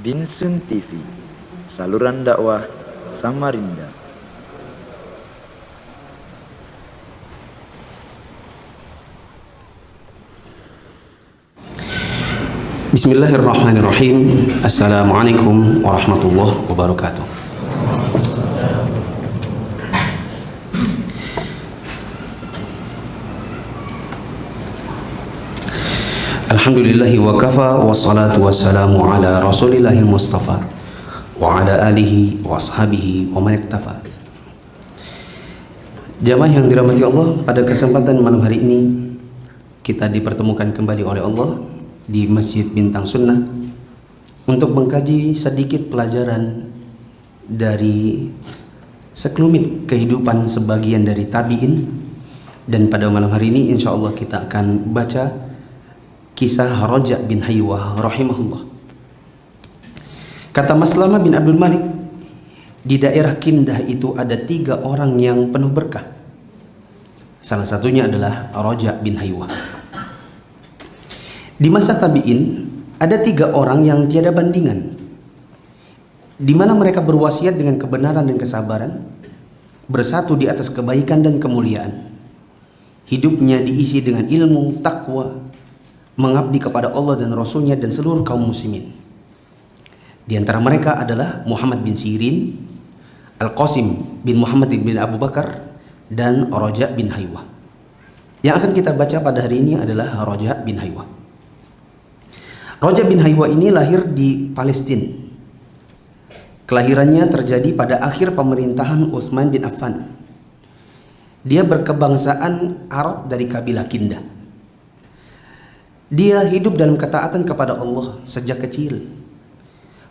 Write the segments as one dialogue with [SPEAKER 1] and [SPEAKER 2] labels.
[SPEAKER 1] Binsun TV, saluran dakwah Samarinda.
[SPEAKER 2] Bismillahirrahmanirrahim. Assalamualaikum warahmatullahi wabarakatuh. Alhamdulillahi wa kafa, wassalatu wassalamu ala rasulillahil mustafa wa ala alihi wa ashabihi wa man iktafa. Jamaah yang dirahmati Allah, pada kesempatan malam hari ini kita dipertemukan kembali oleh Allah di Masjid Bintang Sunnah untuk mengkaji sedikit pelajaran dari sekelumit kehidupan sebagian dari tabi'in. Dan pada malam hari ini insya Allah kita akan baca kisah Raja bin Haywah rahimahullah. Kata Maslamah bin Abdul Malik, di daerah Kindah itu ada 3 orang yang penuh berkah. Salah satunya adalah Raja bin Haywah. Di masa tabi'in ada 3 orang yang tiada bandingan, di mana mereka berwasiat dengan kebenaran dan kesabaran, bersatu di atas kebaikan dan kemuliaan. Hidupnya diisi dengan ilmu, takwa, mengabdi kepada Allah dan Rasulnya dan seluruh kaum muslimin. Di antara mereka adalah Muhammad bin Sirin, Al-Qasim bin Muhammad bin Abu Bakar, dan Raja bin Haywah. Yang akan kita baca pada hari ini adalah Raja bin Haywah. Raja bin Haywah ini lahir di Palestina. Kelahirannya terjadi pada akhir pemerintahan Utsman bin Affan. Dia berkebangsaan Arab dari kabilah Kindah. Dia hidup dalam ketaatan kepada Allah sejak kecil.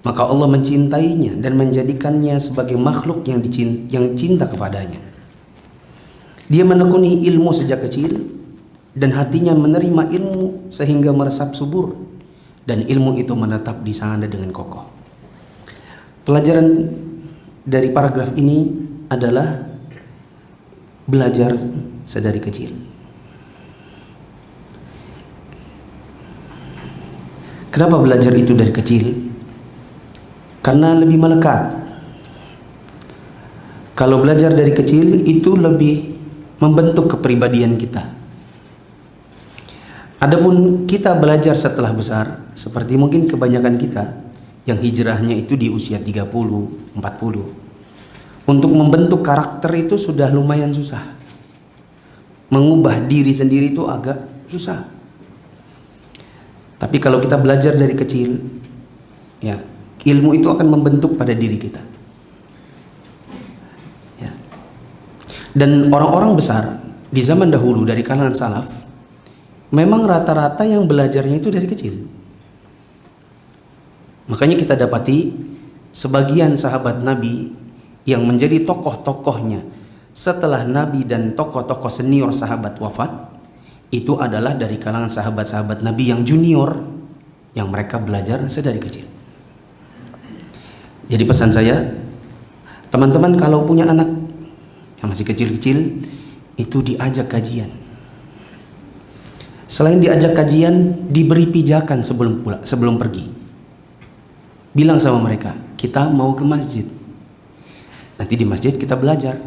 [SPEAKER 2] Maka Allah mencintainya dan menjadikannya sebagai makhluk yang cinta kepadanya. Dia menekuni ilmu sejak kecil dan hatinya menerima ilmu sehingga meresap subur, dan ilmu itu menetap di sana dengan kokoh. Pelajaran dari paragraf ini adalah belajar sedari kecil. Kenapa belajar itu dari kecil? Karena lebih melekat. Kalau belajar dari kecil itu lebih membentuk kepribadian kita. Adapun kita belajar setelah besar, seperti mungkin kebanyakan kita yang hijrahnya itu di usia 30, 40. Untuk membentuk karakter itu sudah lumayan susah. Mengubah diri sendiri itu agak susah. Tapi kalau kita belajar dari kecil, ya, ilmu itu akan membentuk pada diri kita. Ya. Dan orang-orang besar di zaman dahulu dari kalangan salaf, memang rata-rata yang belajarnya itu dari kecil. Makanya kita dapati sebagian sahabat Nabi yang menjadi tokoh-tokohnya setelah Nabi dan tokoh-tokoh senior sahabat wafat, itu adalah dari kalangan sahabat-sahabat Nabi yang junior, yang mereka belajar sedari kecil. Jadi pesan saya, teman-teman kalau punya anak yang masih kecil-kecil, itu diajak kajian. Selain diajak kajian, diberi pijakan sebelum pergi. Bilang sama mereka, kita mau ke masjid. Nanti di masjid kita belajar.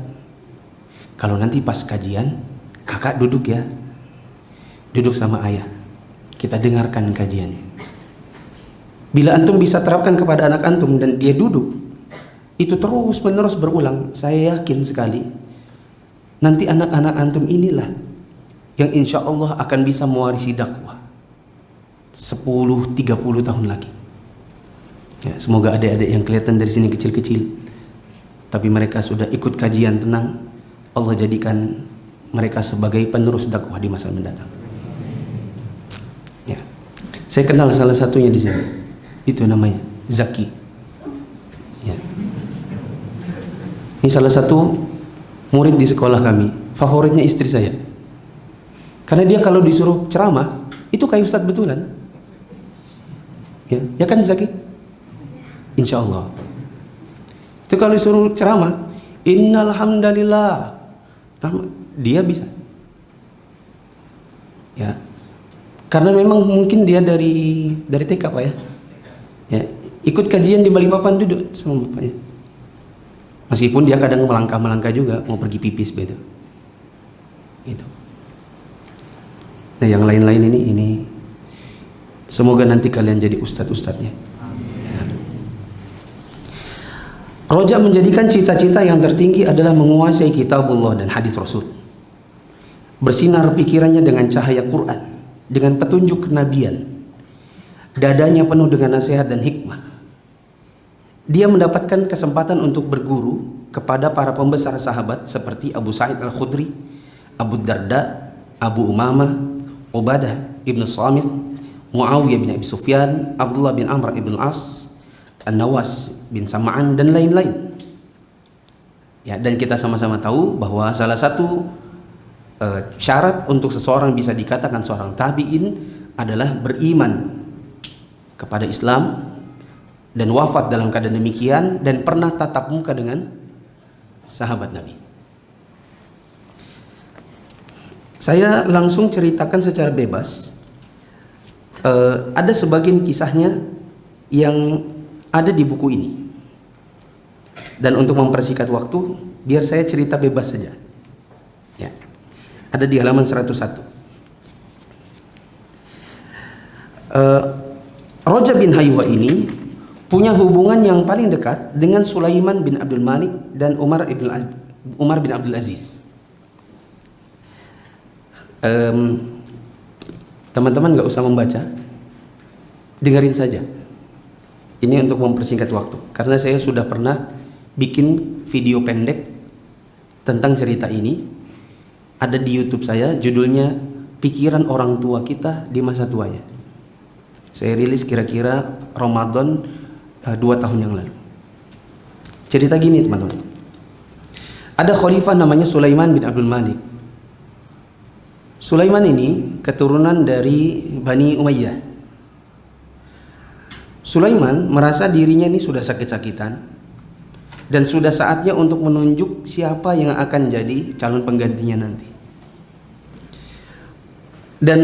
[SPEAKER 2] Kalau nanti pas kajian, kakak duduk ya. Duduk sama ayah. Kita dengarkan kajiannya. Bila antum bisa terapkan kepada anak antum dan dia duduk, itu terus menerus berulang, saya yakin sekali nanti anak-anak antum inilah yang insya Allah akan bisa mewarisi dakwah 10-30 tahun lagi. Ya, semoga adik-adik yang kelihatan dari sini kecil-kecil, tapi mereka sudah ikut kajian, tenang, Allah jadikan mereka sebagai penerus dakwah di masa mendatang. Ya, saya kenal salah satunya di sini. Itu namanya Zaki. Ya. Ini salah satu murid di sekolah kami. Favoritnya istri saya. Karena dia kalau disuruh ceramah, itu kayak ustadz betulan. Ya kan Zaki? Insya Allah. Itu kalau disuruh ceramah, innal hamdalillah, dia bisa. Ya, Karena memang mungkin dia dari TK Pak ya. Ya, ikut kajian di Balikpapan, duduk sama bapaknya. Meskipun dia kadang melangkah-melangkah juga mau pergi pipis begitu. Gitu. Nah, yang lain-lain ini semoga nanti kalian jadi ustadz-ustadznya. Roja menjadikan cita-cita yang tertinggi adalah menguasai kitabullah dan hadis Rasul. Bersinar pikirannya dengan cahaya Quran, dengan petunjuk kenabian. Dadanya penuh dengan nasihat dan hikmah. Dia mendapatkan kesempatan untuk berguru kepada para pembesar sahabat seperti Abu Sa'id Al-Khudri, Abu Darda, Abu Umamah, Ubadah ibn Samit, Muawiyah bin Abi Sufyan, Abdullah bin Amr ibn As, An-Nawas bin Sam'an, dan lain-lain. Ya, dan kita sama-sama tahu bahwa salah satu syarat untuk seseorang bisa dikatakan seorang tabi'in adalah beriman kepada Islam dan wafat dalam keadaan demikian dan pernah tatap muka dengan sahabat Nabi. Saya langsung ceritakan secara bebas. Ada sebagian kisahnya yang ada di buku ini. Dan untuk mempersingkat waktu, biar saya cerita bebas saja. Ya. Ada di halaman 101. Roja bin Haywa ini punya hubungan yang paling dekat dengan Sulaiman bin Abdul Malik dan Umar bin Abdul Aziz. Teman-teman gak usah membaca, dengerin saja. Ini untuk mempersingkat waktu, karena saya sudah pernah bikin video pendek tentang cerita ini. Ada di YouTube saya, judulnya Pikiran Orang Tua Kita di Masa Tuanya. Saya rilis kira-kira Ramadan 2 tahun yang lalu. Cerita gini teman-teman. Ada khalifah namanya Sulaiman bin Abdul Malik. Sulaiman ini keturunan dari Bani Umayyah. Sulaiman merasa dirinya ini sudah sakit-sakitan dan sudah saatnya untuk menunjuk siapa yang akan jadi calon penggantinya nanti. Dan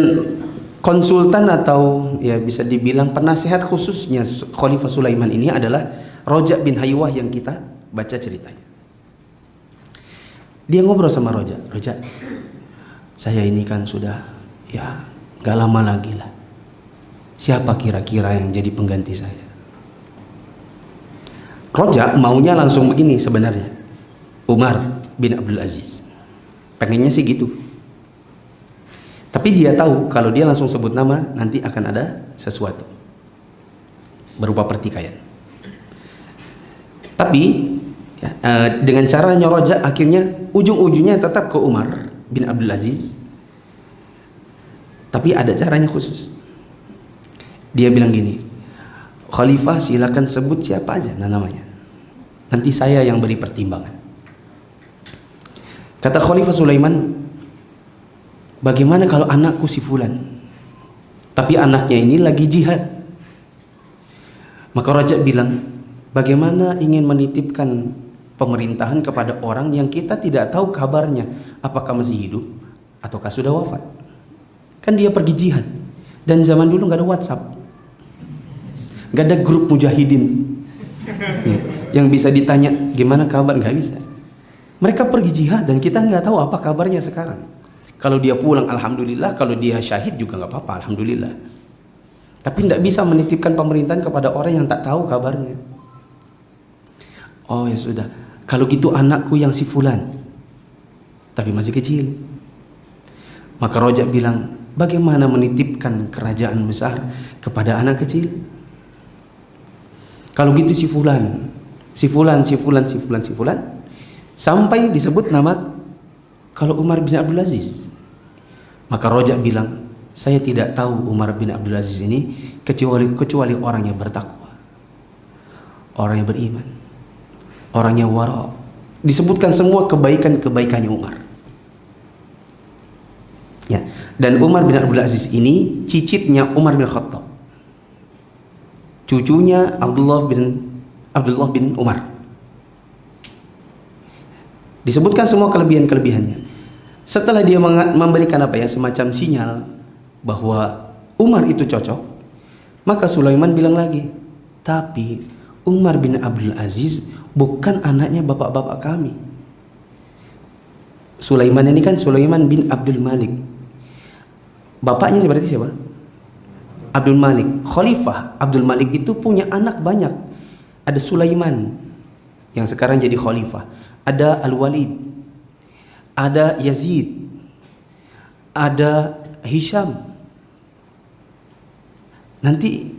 [SPEAKER 2] konsultan atau ya bisa dibilang penasehat khususnya Khalifah Sulaiman ini adalah Roja bin Haywah yang kita baca ceritanya. Dia ngobrol sama Roja, "Roja, saya ini kan sudah ya gak lama lagi lah. Siapa kira-kira yang jadi pengganti saya?" Roja maunya langsung begini sebenarnya, Umar bin Abdul Aziz. Pengennya sih gitu. Tapi dia tahu kalau dia langsung sebut nama nanti akan ada sesuatu berupa pertikaian. Tapi ya, dengan caranya Roja akhirnya ujung-ujungnya tetap ke Umar bin Abdul Aziz. Tapi ada caranya khusus. Dia bilang gini, "Khalifah silakan sebut siapa aja namanya. Nanti saya yang beri pertimbangan." Kata Khalifah Sulaiman, "Bagaimana kalau anakku si Fulan? Tapi anaknya ini lagi jihad." Maka Raja bilang, "Bagaimana ingin menitipkan pemerintahan kepada orang yang kita tidak tahu kabarnya, apakah masih hidup ataukah sudah wafat? Kan dia pergi jihad. Dan zaman dulu gak ada WhatsApp, gak ada grup mujahidin yang bisa ditanya gimana kabar, gak bisa. Mereka pergi jihad dan kita gak tahu apa kabarnya sekarang. Kalau dia pulang alhamdulillah, kalau dia syahid juga gak apa-apa, alhamdulillah. Tapi tidak bisa menitipkan pemerintahan kepada orang yang tak tahu kabarnya." "Oh ya sudah, kalau gitu anakku yang si Fulan, tapi masih kecil." Maka Roja bilang, "Bagaimana menitipkan kerajaan besar kepada anak kecil? Kalau gitu si Fulan, si Fulan, si Fulan, si Fulan, si Fulan." Sampai disebut nama kalau Umar bin Abdul Aziz. Maka Roja bilang, "Saya tidak tahu Umar bin Abdul Aziz ini kecuali orang yang bertakwa, orang yang beriman, orang yang wara." Disebutkan semua kebaikan-kebaikannya Umar. Ya, dan Umar bin Abdul Aziz ini cicitnya Umar bin Khattab, cucunya Abdullah bin Umar. Disebutkan semua kelebihan-kelebihannya. Setelah dia memberikan semacam sinyal bahwa Umar itu cocok, maka Sulaiman bilang lagi, Tapi Umar bin Abdul Aziz bukan anaknya bapak-bapak kami. Sulaiman ini kan Sulaiman bin Abdul Malik. Bapaknya berarti siapa? Abdul Malik. Khalifah Abdul Malik itu punya anak banyak. Ada Sulaiman yang sekarang jadi khalifah. Ada Al-Walid. Ada Yazid. Ada Hisham. Nanti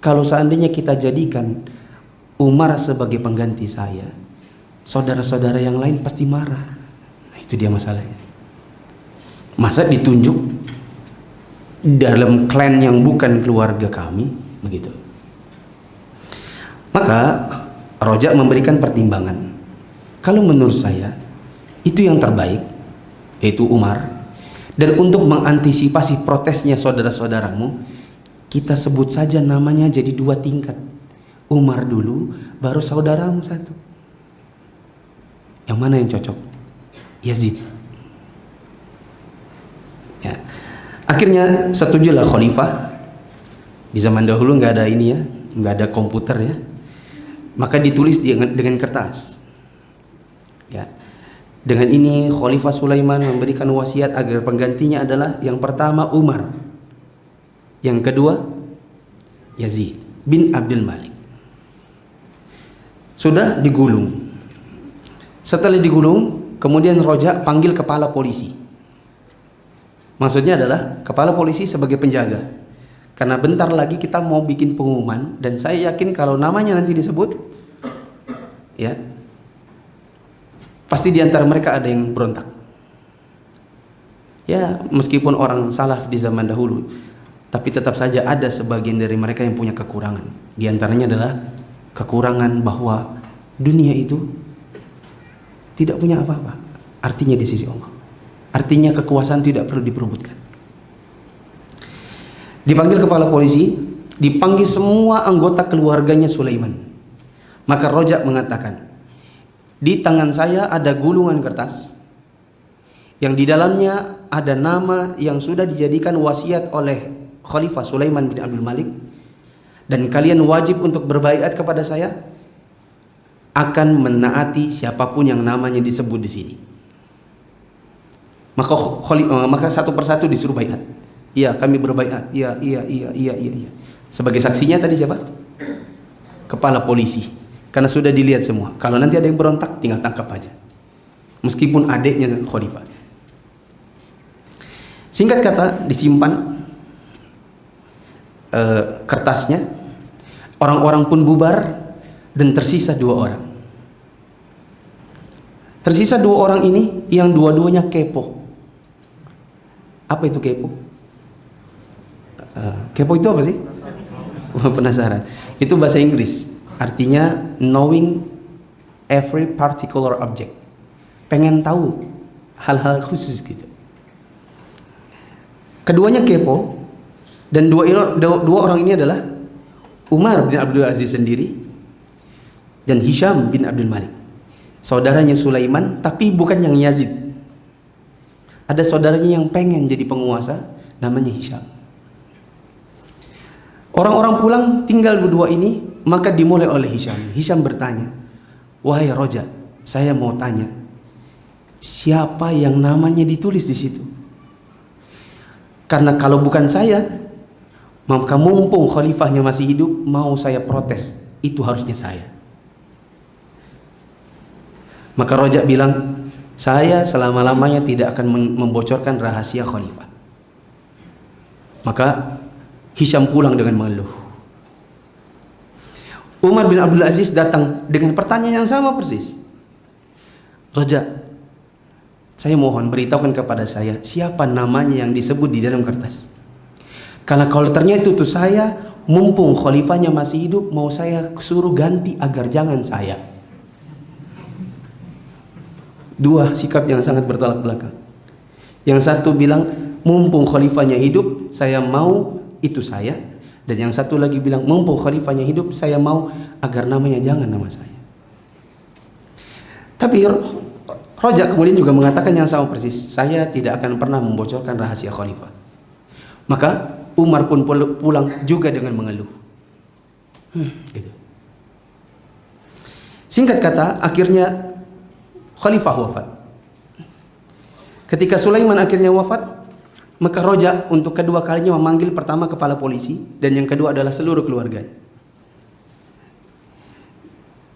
[SPEAKER 2] kalau seandainya kita jadikan Umar sebagai pengganti saya, saudara-saudara yang lain pasti marah. Nah, itu dia masalahnya. Masa ditunjuk dalam klan yang bukan keluarga kami, begitu. Maka Rojak memberikan pertimbangan. Kalau menurut saya itu yang terbaik, yaitu Umar. Dan untuk mengantisipasi protesnya saudara-saudaramu, kita sebut saja namanya jadi 2 tingkat. Umar dulu, baru saudaramu 1. Yang mana yang cocok? Yazid. Ya. Akhirnya setujulah khalifah. Di zaman dahulu nggak ada ini ya, nggak ada komputer ya. Maka ditulis dengan kertas. Ya. Dengan ini Khalifah Sulaiman memberikan wasiat agar penggantinya adalah yang pertama Umar, yang kedua Yazid bin Abdul Malik. Sudah digulung. Setelah digulung, kemudian Rojak panggil kepala polisi. Maksudnya adalah kepala polisi sebagai penjaga. Karena bentar lagi kita mau bikin pengumuman dan saya yakin kalau namanya nanti disebut, ya, pasti di antara mereka ada yang berontak. Ya, meskipun orang salaf di zaman dahulu, tapi tetap saja ada sebagian dari mereka yang punya kekurangan. Di antaranya adalah kekurangan bahwa dunia itu tidak punya apa-apa. Artinya di sisi Allah. Artinya kekuasaan tidak perlu diperebutkan. Dipanggil kepala polisi, dipanggil semua anggota keluarganya Sulaiman. Maka Rojak mengatakan, di tangan saya ada gulungan kertas yang di dalamnya ada nama yang sudah dijadikan wasiat oleh Khalifah Sulaiman bin Abdul Malik, dan kalian wajib untuk berbaiat kepada saya akan menaati siapapun yang namanya disebut di sini. Maka satu persatu disuruh baiat. Iya, kami berbaiat. Iya. Sebagai saksinya tadi siapa? Kepala polisi. Karena sudah dilihat semua. Kalau nanti ada yang berontak, tinggal tangkap aja. Meskipun adiknya khalifah. Singkat kata, disimpan kertasnya. Orang-orang pun bubar dan tersisa 2 orang. Tersisa 2 orang ini yang dua-duanya kepo. Apa itu kepo? Kepo itu apa sih? Penasaran. Itu bahasa Inggris. Artinya knowing every particular object. Pengen tahu hal-hal khusus gitu. Keduanya kepo. Dan dua orang ini adalah Umar bin Abdul Aziz sendiri dan Hisham bin Abdul Malik. Saudaranya Sulaiman, tapi bukan yang Yazid. Ada saudaranya yang pengen jadi penguasa, namanya Hisham. Orang-orang pulang, tinggal berdua ini, maka dimulai oleh Hisham. Hisham bertanya, wahai Roja, saya mau tanya, siapa yang namanya ditulis di situ? Karena kalau bukan saya, maka mumpung khalifahnya masih hidup, mau saya protes, itu harusnya saya. Maka Roja bilang, saya selama-lamanya tidak akan membocorkan rahasia khalifah. Maka Hisham pulang dengan mengeluh. Umar bin Abdul Aziz datang dengan pertanyaan yang sama persis. Roja, saya mohon beritahukan kepada saya siapa namanya yang disebut di dalam kertas. Karena kalau ternyata itu saya, mumpung khalifahnya masih hidup, mau saya suruh ganti agar jangan saya. 2 sikap yang sangat bertolak belakang. Yang satu bilang, mumpung khalifahnya hidup, saya mau itu saya. Dan yang satu lagi bilang, mumpung khalifahnya hidup, saya mau agar namanya jangan nama saya. Tapi Roja kemudian juga mengatakan yang sama persis, saya tidak akan pernah membocorkan rahasia khalifah. Maka Umar pun pulang juga dengan mengeluh. Gitu. Singkat kata, akhirnya khalifah wafat. Ketika Sulaiman akhirnya wafat, maka Roja untuk kedua kalinya memanggil pertama kepala polisi dan yang kedua adalah seluruh keluarganya.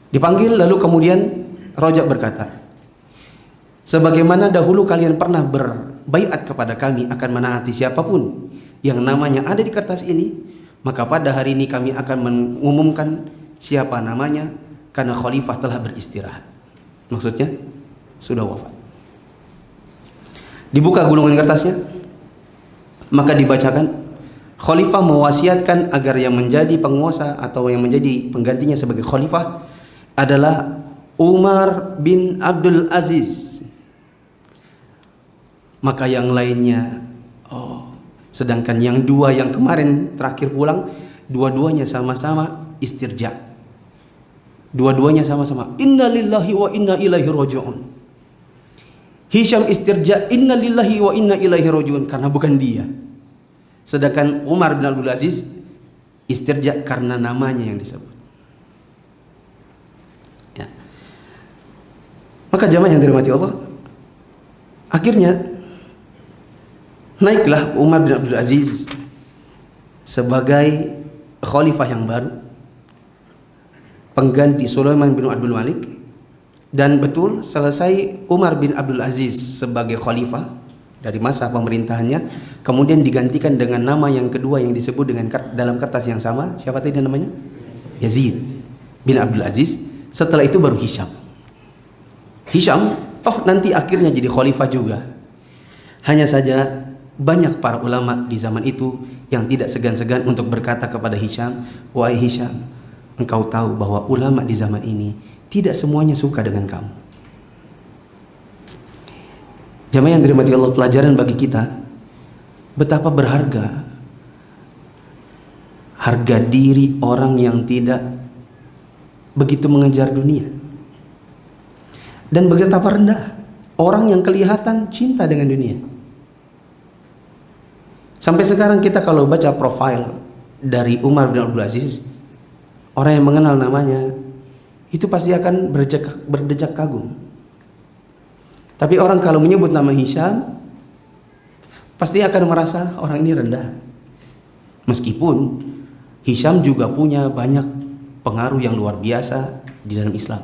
[SPEAKER 2] Dipanggil, lalu kemudian Roja berkata, sebagaimana dahulu kalian pernah berbaiat kepada kami akan menaati siapapun yang namanya ada di kertas ini, maka pada hari ini kami akan mengumumkan siapa namanya karena khalifah telah beristirahat. Maksudnya sudah wafat. Dibuka gulungan kertasnya, maka dibacakan, khalifah mewasiatkan agar yang menjadi penguasa atau yang menjadi penggantinya sebagai khalifah adalah Umar bin Abdul Aziz. Maka yang lainnya, sedangkan yang dua yang kemarin terakhir pulang, dua-duanya sama-sama istirja. Dua-duanya sama-sama inna lillahi wa inna ilaihi raji'un. Hisham istirja inna lillahi wa inna ilaihi raji'un karena bukan dia. Sedangkan Umar bin Abdul Aziz istirja karena namanya yang disebut. Ya. Maka jamaah yang dirahmati Allah, akhirnya naiklah Umar bin Abdul Aziz sebagai khalifah yang baru, pengganti Sulaiman bin Abdul Malik. Dan betul, selesai Umar bin Abdul Aziz sebagai khalifah dari masa pemerintahannya, kemudian digantikan dengan nama yang kedua yang disebut dengan dalam kertas yang sama. Siapa tadi namanya? Yazid bin Abdul Aziz. Setelah itu baru Hisham. Hisham nanti akhirnya jadi khalifah juga. Hanya saja banyak para ulama di zaman itu yang tidak segan-segan untuk berkata kepada Hisham, wahai Hisham, engkau tahu bahwa ulama di zaman ini tidak semuanya suka dengan kamu. Jamaah yang dirahmati Allah, pelajaran bagi kita betapa berharga harga diri orang yang tidak begitu mengejar dunia, dan betapa rendah orang yang kelihatan cinta dengan dunia. Sampai sekarang kita kalau baca profil dari Umar bin Abdul Aziz, orang yang mengenal namanya itu pasti akan berdecak kagum. Tapi orang kalau menyebut nama Hisham, pasti akan merasa orang ini rendah. Meskipun Hisham juga punya banyak pengaruh yang luar biasa di dalam Islam.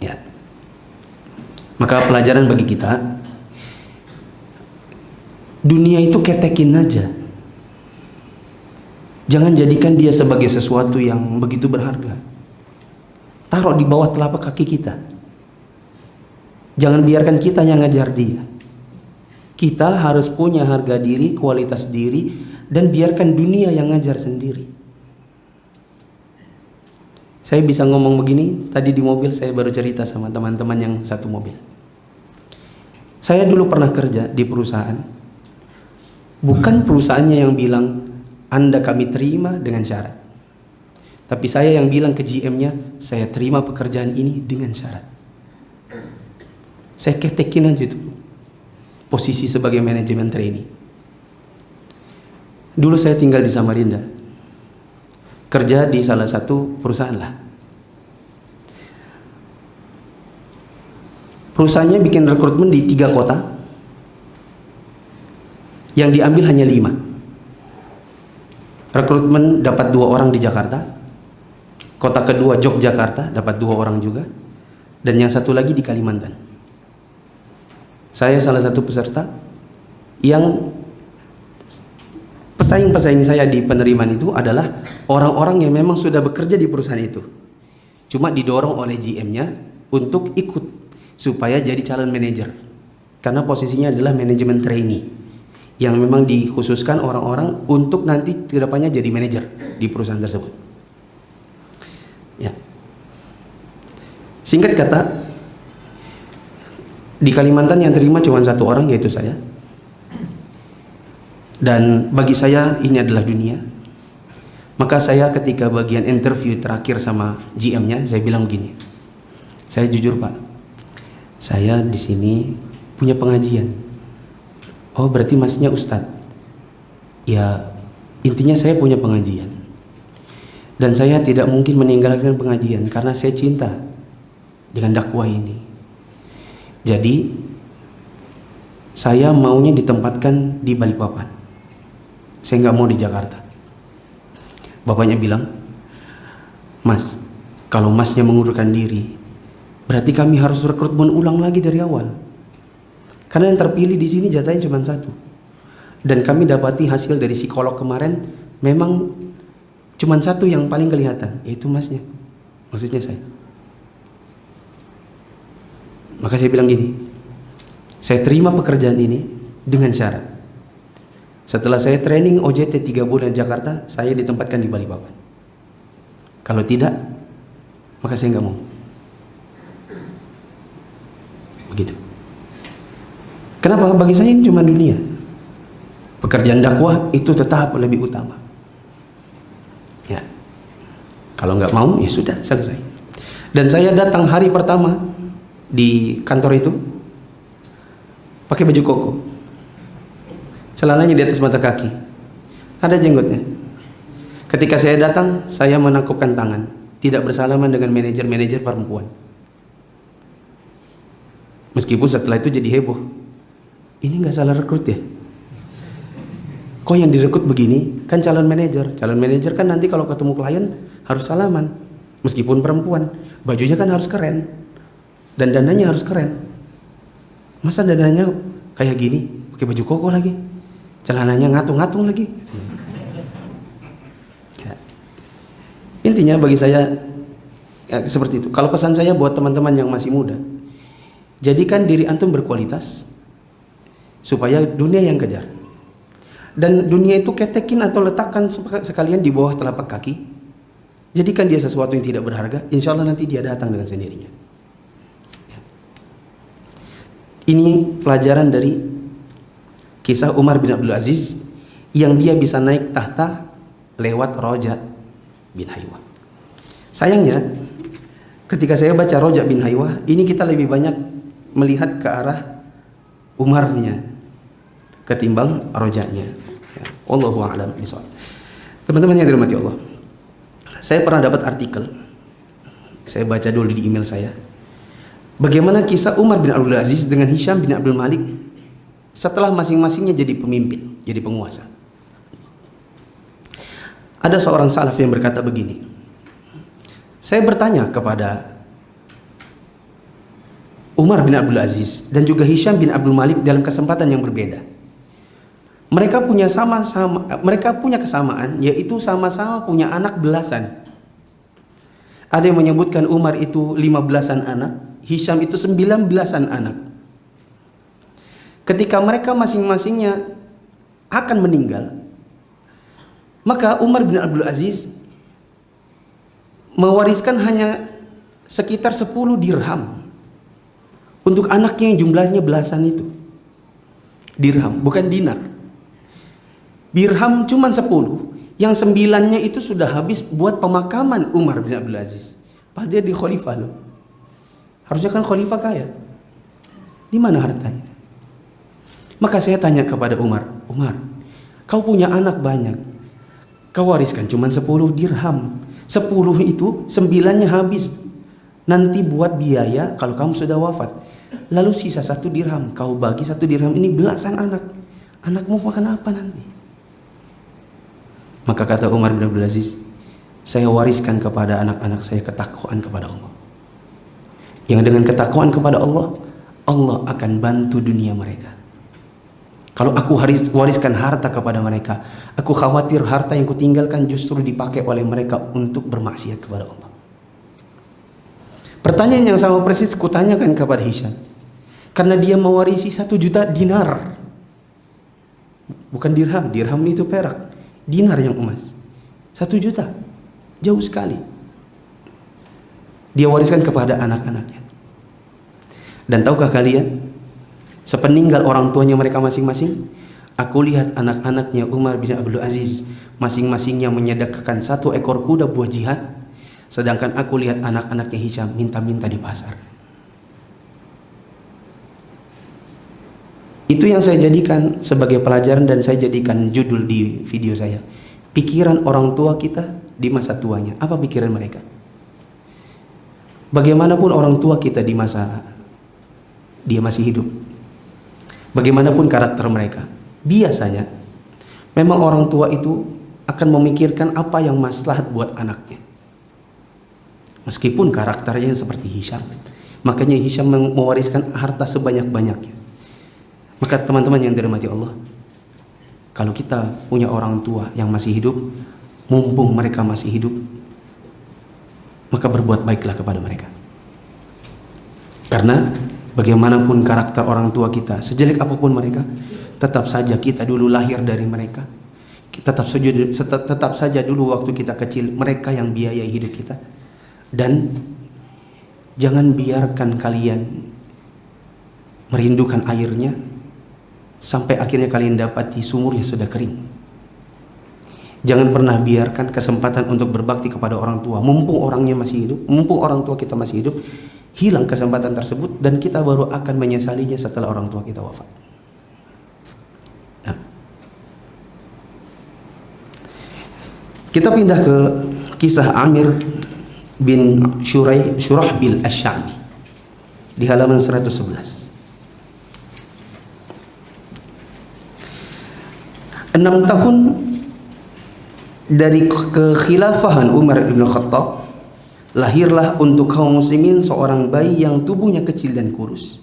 [SPEAKER 2] Ya. Maka pelajaran bagi kita, dunia itu ketekin aja. Jangan jadikan dia sebagai sesuatu yang begitu berharga. Taruh di bawah telapak kaki kita. Jangan biarkan kita yang ngejar dia. Kita harus punya harga diri, kualitas diri, dan biarkan dunia yang ngajar sendiri. Saya bisa ngomong begini, tadi di mobil saya baru cerita sama teman-teman yang satu mobil. Saya dulu pernah kerja di perusahaan. Bukan perusahaannya yang bilang, Anda kami terima dengan syarat. Tapi saya yang bilang ke GM-nya, saya terima pekerjaan ini dengan syarat. Saya ketekin aja itu posisi sebagai manajemen trainee. Dulu saya tinggal di Samarinda, kerja di salah satu perusahaan lah. Perusahaannya bikin rekrutmen di 3 kota, yang diambil hanya 5. Rekrutmen dapat 2 orang di Jakarta, kota kedua Yogyakarta dapat 2 orang juga, dan yang satu lagi di Kalimantan. Saya salah satu peserta yang pesaing-pesaing saya di penerimaan itu adalah orang-orang yang memang sudah bekerja di perusahaan itu, cuma didorong oleh GM-nya untuk ikut supaya jadi calon manajer, karena posisinya adalah manajemen trainee yang memang dikhususkan orang-orang untuk nanti kedepannya jadi manajer di perusahaan tersebut. Ya. Singkat kata, di Kalimantan yang terima cuma 1 orang, yaitu saya. Dan bagi saya ini adalah dunia. Maka saya ketika bagian interview terakhir sama GM-nya, saya bilang begini, saya jujur Pak, saya di sini punya pengajian. Oh berarti masnya Ustadz? Ya intinya saya punya pengajian. Dan saya tidak mungkin meninggalkan pengajian karena saya cinta dengan dakwah ini. Jadi saya maunya ditempatkan di Balikpapan. Saya nggak mau di Jakarta. Bapaknya bilang, "Mas, kalau masnya mengundurkan diri, berarti kami harus rekrutmen ulang lagi dari awal. Karena yang terpilih di sini jatahnya cuma satu. Dan kami dapati hasil dari psikolog kemarin, memang cuma satu yang paling kelihatan, yaitu masnya." Maksudnya saya. Maka saya bilang gini, saya terima pekerjaan ini dengan syarat, setelah saya training OJT 3 bulan di Jakarta, saya ditempatkan di Balikpapan. Kalau tidak, maka saya nggak mau. Begitu. Kenapa? Bagi saya ini cuma dunia. Pekerjaan dakwah itu tetap lebih utama. Ya. Kalau nggak mau, ya sudah, selesai. Dan saya datang hari pertama di kantor itu pakai baju koko, celananya di atas mata kaki, ada jenggotnya. Ketika saya datang, saya menangkupkan tangan, tidak bersalaman dengan manajer-manajer perempuan. Meskipun setelah itu jadi heboh, ini nggak salah rekrut ya? Kok yang direkrut begini? Kan calon manajer. Calon manajer kan nanti kalau ketemu klien harus salaman, meskipun perempuan, bajunya kan harus keren, dan dananya harus keren. Masa dananya kayak gini, pakai baju koko lagi, celananya ngatung-ngatung lagi. Ya. Intinya bagi saya ya, seperti itu. Kalau pesan saya buat teman-teman yang masih muda, jadikan diri antum berkualitas supaya dunia yang kejar. Dan dunia itu ketekin atau letakkan sekalian di bawah telapak kaki. Jadikan dia sesuatu yang tidak berharga, insya Allah nanti dia datang dengan sendirinya. Ya. Ini pelajaran dari kisah Umar bin Abdul Aziz yang dia bisa naik tahta lewat Roja bin Haywah. Sayangnya ketika saya baca Roja bin Haywah, ini kita lebih banyak melihat ke arah Umarnya ketimbang Rojanya. Ya. Wallahu a'lam bishawab. Teman-teman yang dirahmati Allah, saya pernah dapat artikel, saya baca dulu di email saya, bagaimana kisah Umar bin Abdul Aziz dengan Hisham bin Abdul Malik setelah masing-masingnya jadi pemimpin, jadi penguasa. Ada seorang salaf yang berkata begini, saya bertanya kepada Umar bin Abdul Aziz dan juga Hisham bin Abdul Malik dalam kesempatan yang berbeda. Mereka punya kesamaan, yaitu sama-sama punya anak belasan. Ada yang menyebutkan Umar itu 15-an anak, Hisham itu 19-an anak. Ketika mereka masing-masingnya akan meninggal, maka Umar bin Abdul Aziz mewariskan hanya sekitar 10 dirham untuk anaknya yang jumlahnya belasan itu. Dirham, bukan dinar. Dirham cuma 10, yang 9-nya itu sudah habis buat pemakaman Umar bin Abdul Aziz. Padahal dia di khalifah loh. Harusnya kan khalifah kaya. Di mana hartanya? Maka saya tanya kepada Umar, Umar, kau punya anak banyak, kau wariskan cuma 10 dirham. 10 itu 9-nya habis nanti buat biaya kalau kamu sudah wafat. Lalu sisa 1 dirham, kau bagi 1 dirham ini belasan anak. Anakmu makan apa nanti? Maka kata Umar bin Abdul Aziz, saya wariskan kepada anak-anak saya ketakwaan kepada Allah. Yang dengan ketakwaan kepada Allah, Allah akan bantu dunia mereka. Kalau aku wariskan harta kepada mereka, aku khawatir harta yang kutinggalkan justru dipakai oleh mereka untuk bermaksiat kepada Allah. Pertanyaan yang sama persis kutanyakan kepada Hisham, karena dia mewarisi 1 juta dinar, bukan dirham. Dirham itu perak, dinar yang emas. 1 juta, jauh sekali. Dia wariskan kepada anak-anaknya. Dan tahukah kalian, sepeninggal orang tuanya mereka masing-masing, aku lihat anak-anaknya Umar bin Abdul Aziz masing-masingnya menyedekahkan 1 ekor kuda buat jihad, sedangkan aku lihat anak-anaknya Hisham minta-minta di pasar. Itu yang saya jadikan sebagai pelajaran dan saya jadikan judul di video saya. pikiran orang tua kita di masa tuanya. Apa pikiran mereka? Bagaimanapun orang tua kita di masa dia masih hidup, bagaimanapun karakter mereka, biasanya memang orang tua itu akan memikirkan apa yang maslahat buat anaknya. Meskipun karakternya seperti Hisham, makanya Hisham mewariskan harta sebanyak-banyaknya. Maka teman-teman yang dirahmati Allah, kalau kita punya orang tua yang masih hidup, mumpung mereka masih hidup, maka berbuat baiklah kepada mereka. Karena bagaimanapun karakter orang tua kita, sejelek apapun mereka, tetap saja kita dulu lahir dari mereka. Tetap saja dulu waktu kita kecil mereka yang biayai hidup kita. Dan jangan biarkan kalian merindukan airnya sampai akhirnya kalian dapati sumurnya sudah kering. Jangan pernah biarkan kesempatan untuk berbakti kepada orang tua mumpung orangnya masih hidup, mumpung orang tua kita masih hidup, hilang kesempatan tersebut dan kita baru akan menyesalinya setelah orang tua kita wafat. Nah, kita pindah ke kisah Amir bin Shurahbil Asy-Sya'bi di halaman 111. 6 tahun dari kekhilafahan Umar bin Khattab, lahirlah untuk kaum muslimin seorang bayi yang tubuhnya kecil dan kurus.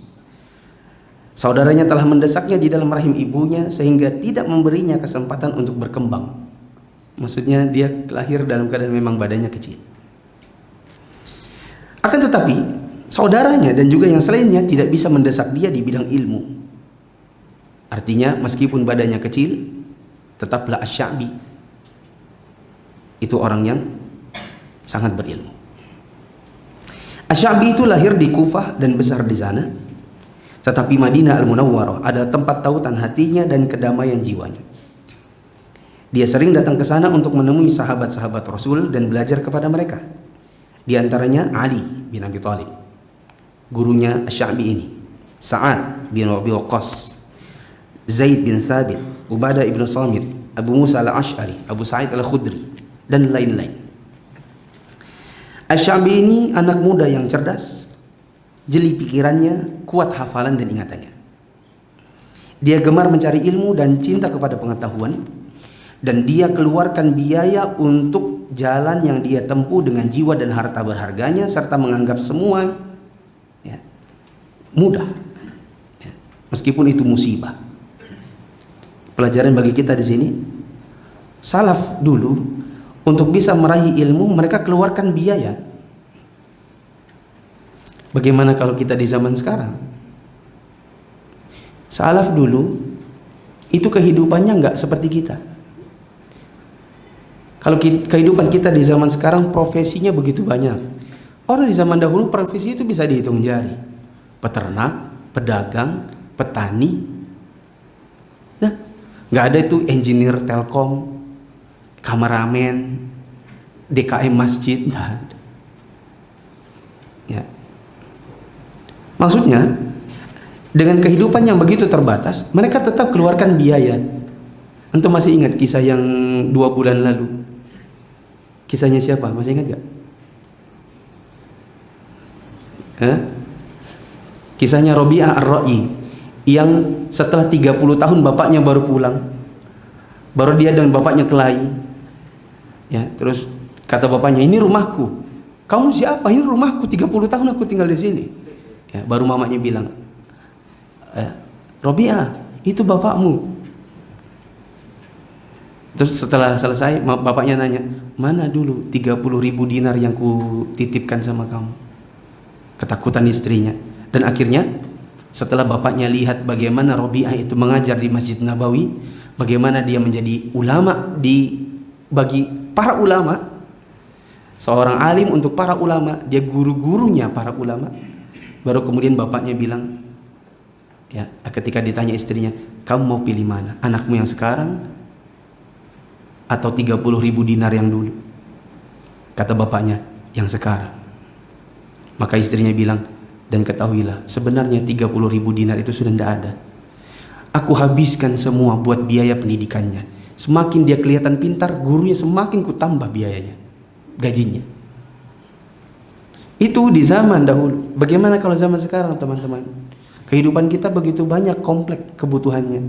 [SPEAKER 2] Saudaranya telah mendesaknya di dalam rahim ibunya sehingga tidak memberinya kesempatan untuk berkembang. Maksudnya dia lahir dalam keadaan memang badannya kecil. Akan tetapi saudaranya dan juga yang selainnya tidak bisa mendesak dia di bidang ilmu. Artinya meskipun badannya kecil, tetaplah Asy-Sya'bi itu orang yang sangat berilmu. Asy-Sya'bi itu lahir di Kufah dan besar di sana. Tetapi Madinah Al-Munawwarah ada tempat tautan hatinya dan kedamaian jiwanya. Dia sering datang ke sana untuk menemui sahabat-sahabat Rasul dan belajar kepada mereka. Di antaranya Ali bin Abi Thalib, gurunya Asy-Sya'bi ini, Sa'ad bin Abi Waqqas, Zaid bin Thabit, Ubadah ibn Samit, Abu Musa al-Ash'ari, Abu Sa'id al-Khudri, dan lain-lain. Asy-Sya'bi ini anak muda yang cerdas, jeli pikirannya, kuat hafalan dan ingatannya. Dia gemar mencari ilmu dan cinta kepada pengetahuan, dan dia keluarkan biaya untuk jalan yang dia tempuh dengan jiwa dan harta berharganya, serta menganggap semua mudah, meskipun itu musibah. Pelajaran bagi kita di sini, salaf dulu untuk bisa meraih ilmu mereka keluarkan biaya. Bagaimana kalau kita di zaman sekarang? Salaf dulu itu kehidupannya nggak seperti kita. Kalau kehidupan kita di zaman sekarang profesinya begitu banyak. Orang di zaman dahulu profesi itu bisa dihitung jari. Peternak, pedagang, petani. Nah, nggak ada itu engineer telkom, kameramen, DKM masjid, nggak ada. Ya. Maksudnya dengan kehidupan yang begitu terbatas, mereka tetap keluarkan biaya. Antum masih ingat kisah yang 2 bulan lalu? Kisahnya siapa? Masih ingat gak? Kisahnya Rabi'ah Ar-Ra'i yang setelah 30 tahun bapaknya baru pulang. Baru dia dan bapaknya kelahi. Ya, terus kata bapaknya, "Ini rumahku." "Kamu siapa?" "Ini rumahku, 30 tahun aku tinggal di sini." Ya, baru mamanya bilang, "Rabi'ah, itu bapakmu." Terus setelah selesai bapaknya nanya, "Mana dulu 30.000 dinar yang ku titipkan sama kamu?" Ketakutan istrinya. Dan akhirnya setelah bapaknya lihat bagaimana Rabi'ah itu mengajar di Masjid Nabawi, bagaimana dia menjadi ulama bagi para ulama, seorang alim untuk para ulama, dia guru-gurunya para ulama. Baru kemudian bapaknya bilang, ya, ketika ditanya istrinya, "Kamu mau pilih mana? Anakmu yang sekarang atau 30.000 dinar yang dulu?" Kata bapaknya, "Yang sekarang." Maka istrinya bilang, "Dan ketahuilah, sebenarnya 30.000 dinar itu sudah tidak ada. Aku habiskan semua buat biaya pendidikannya. Semakin dia kelihatan pintar, gurunya semakin kutambah biayanya, gajinya. Itu di zaman dahulu. Bagaimana kalau zaman sekarang, teman-teman? Kehidupan kita begitu banyak kompleks kebutuhannya.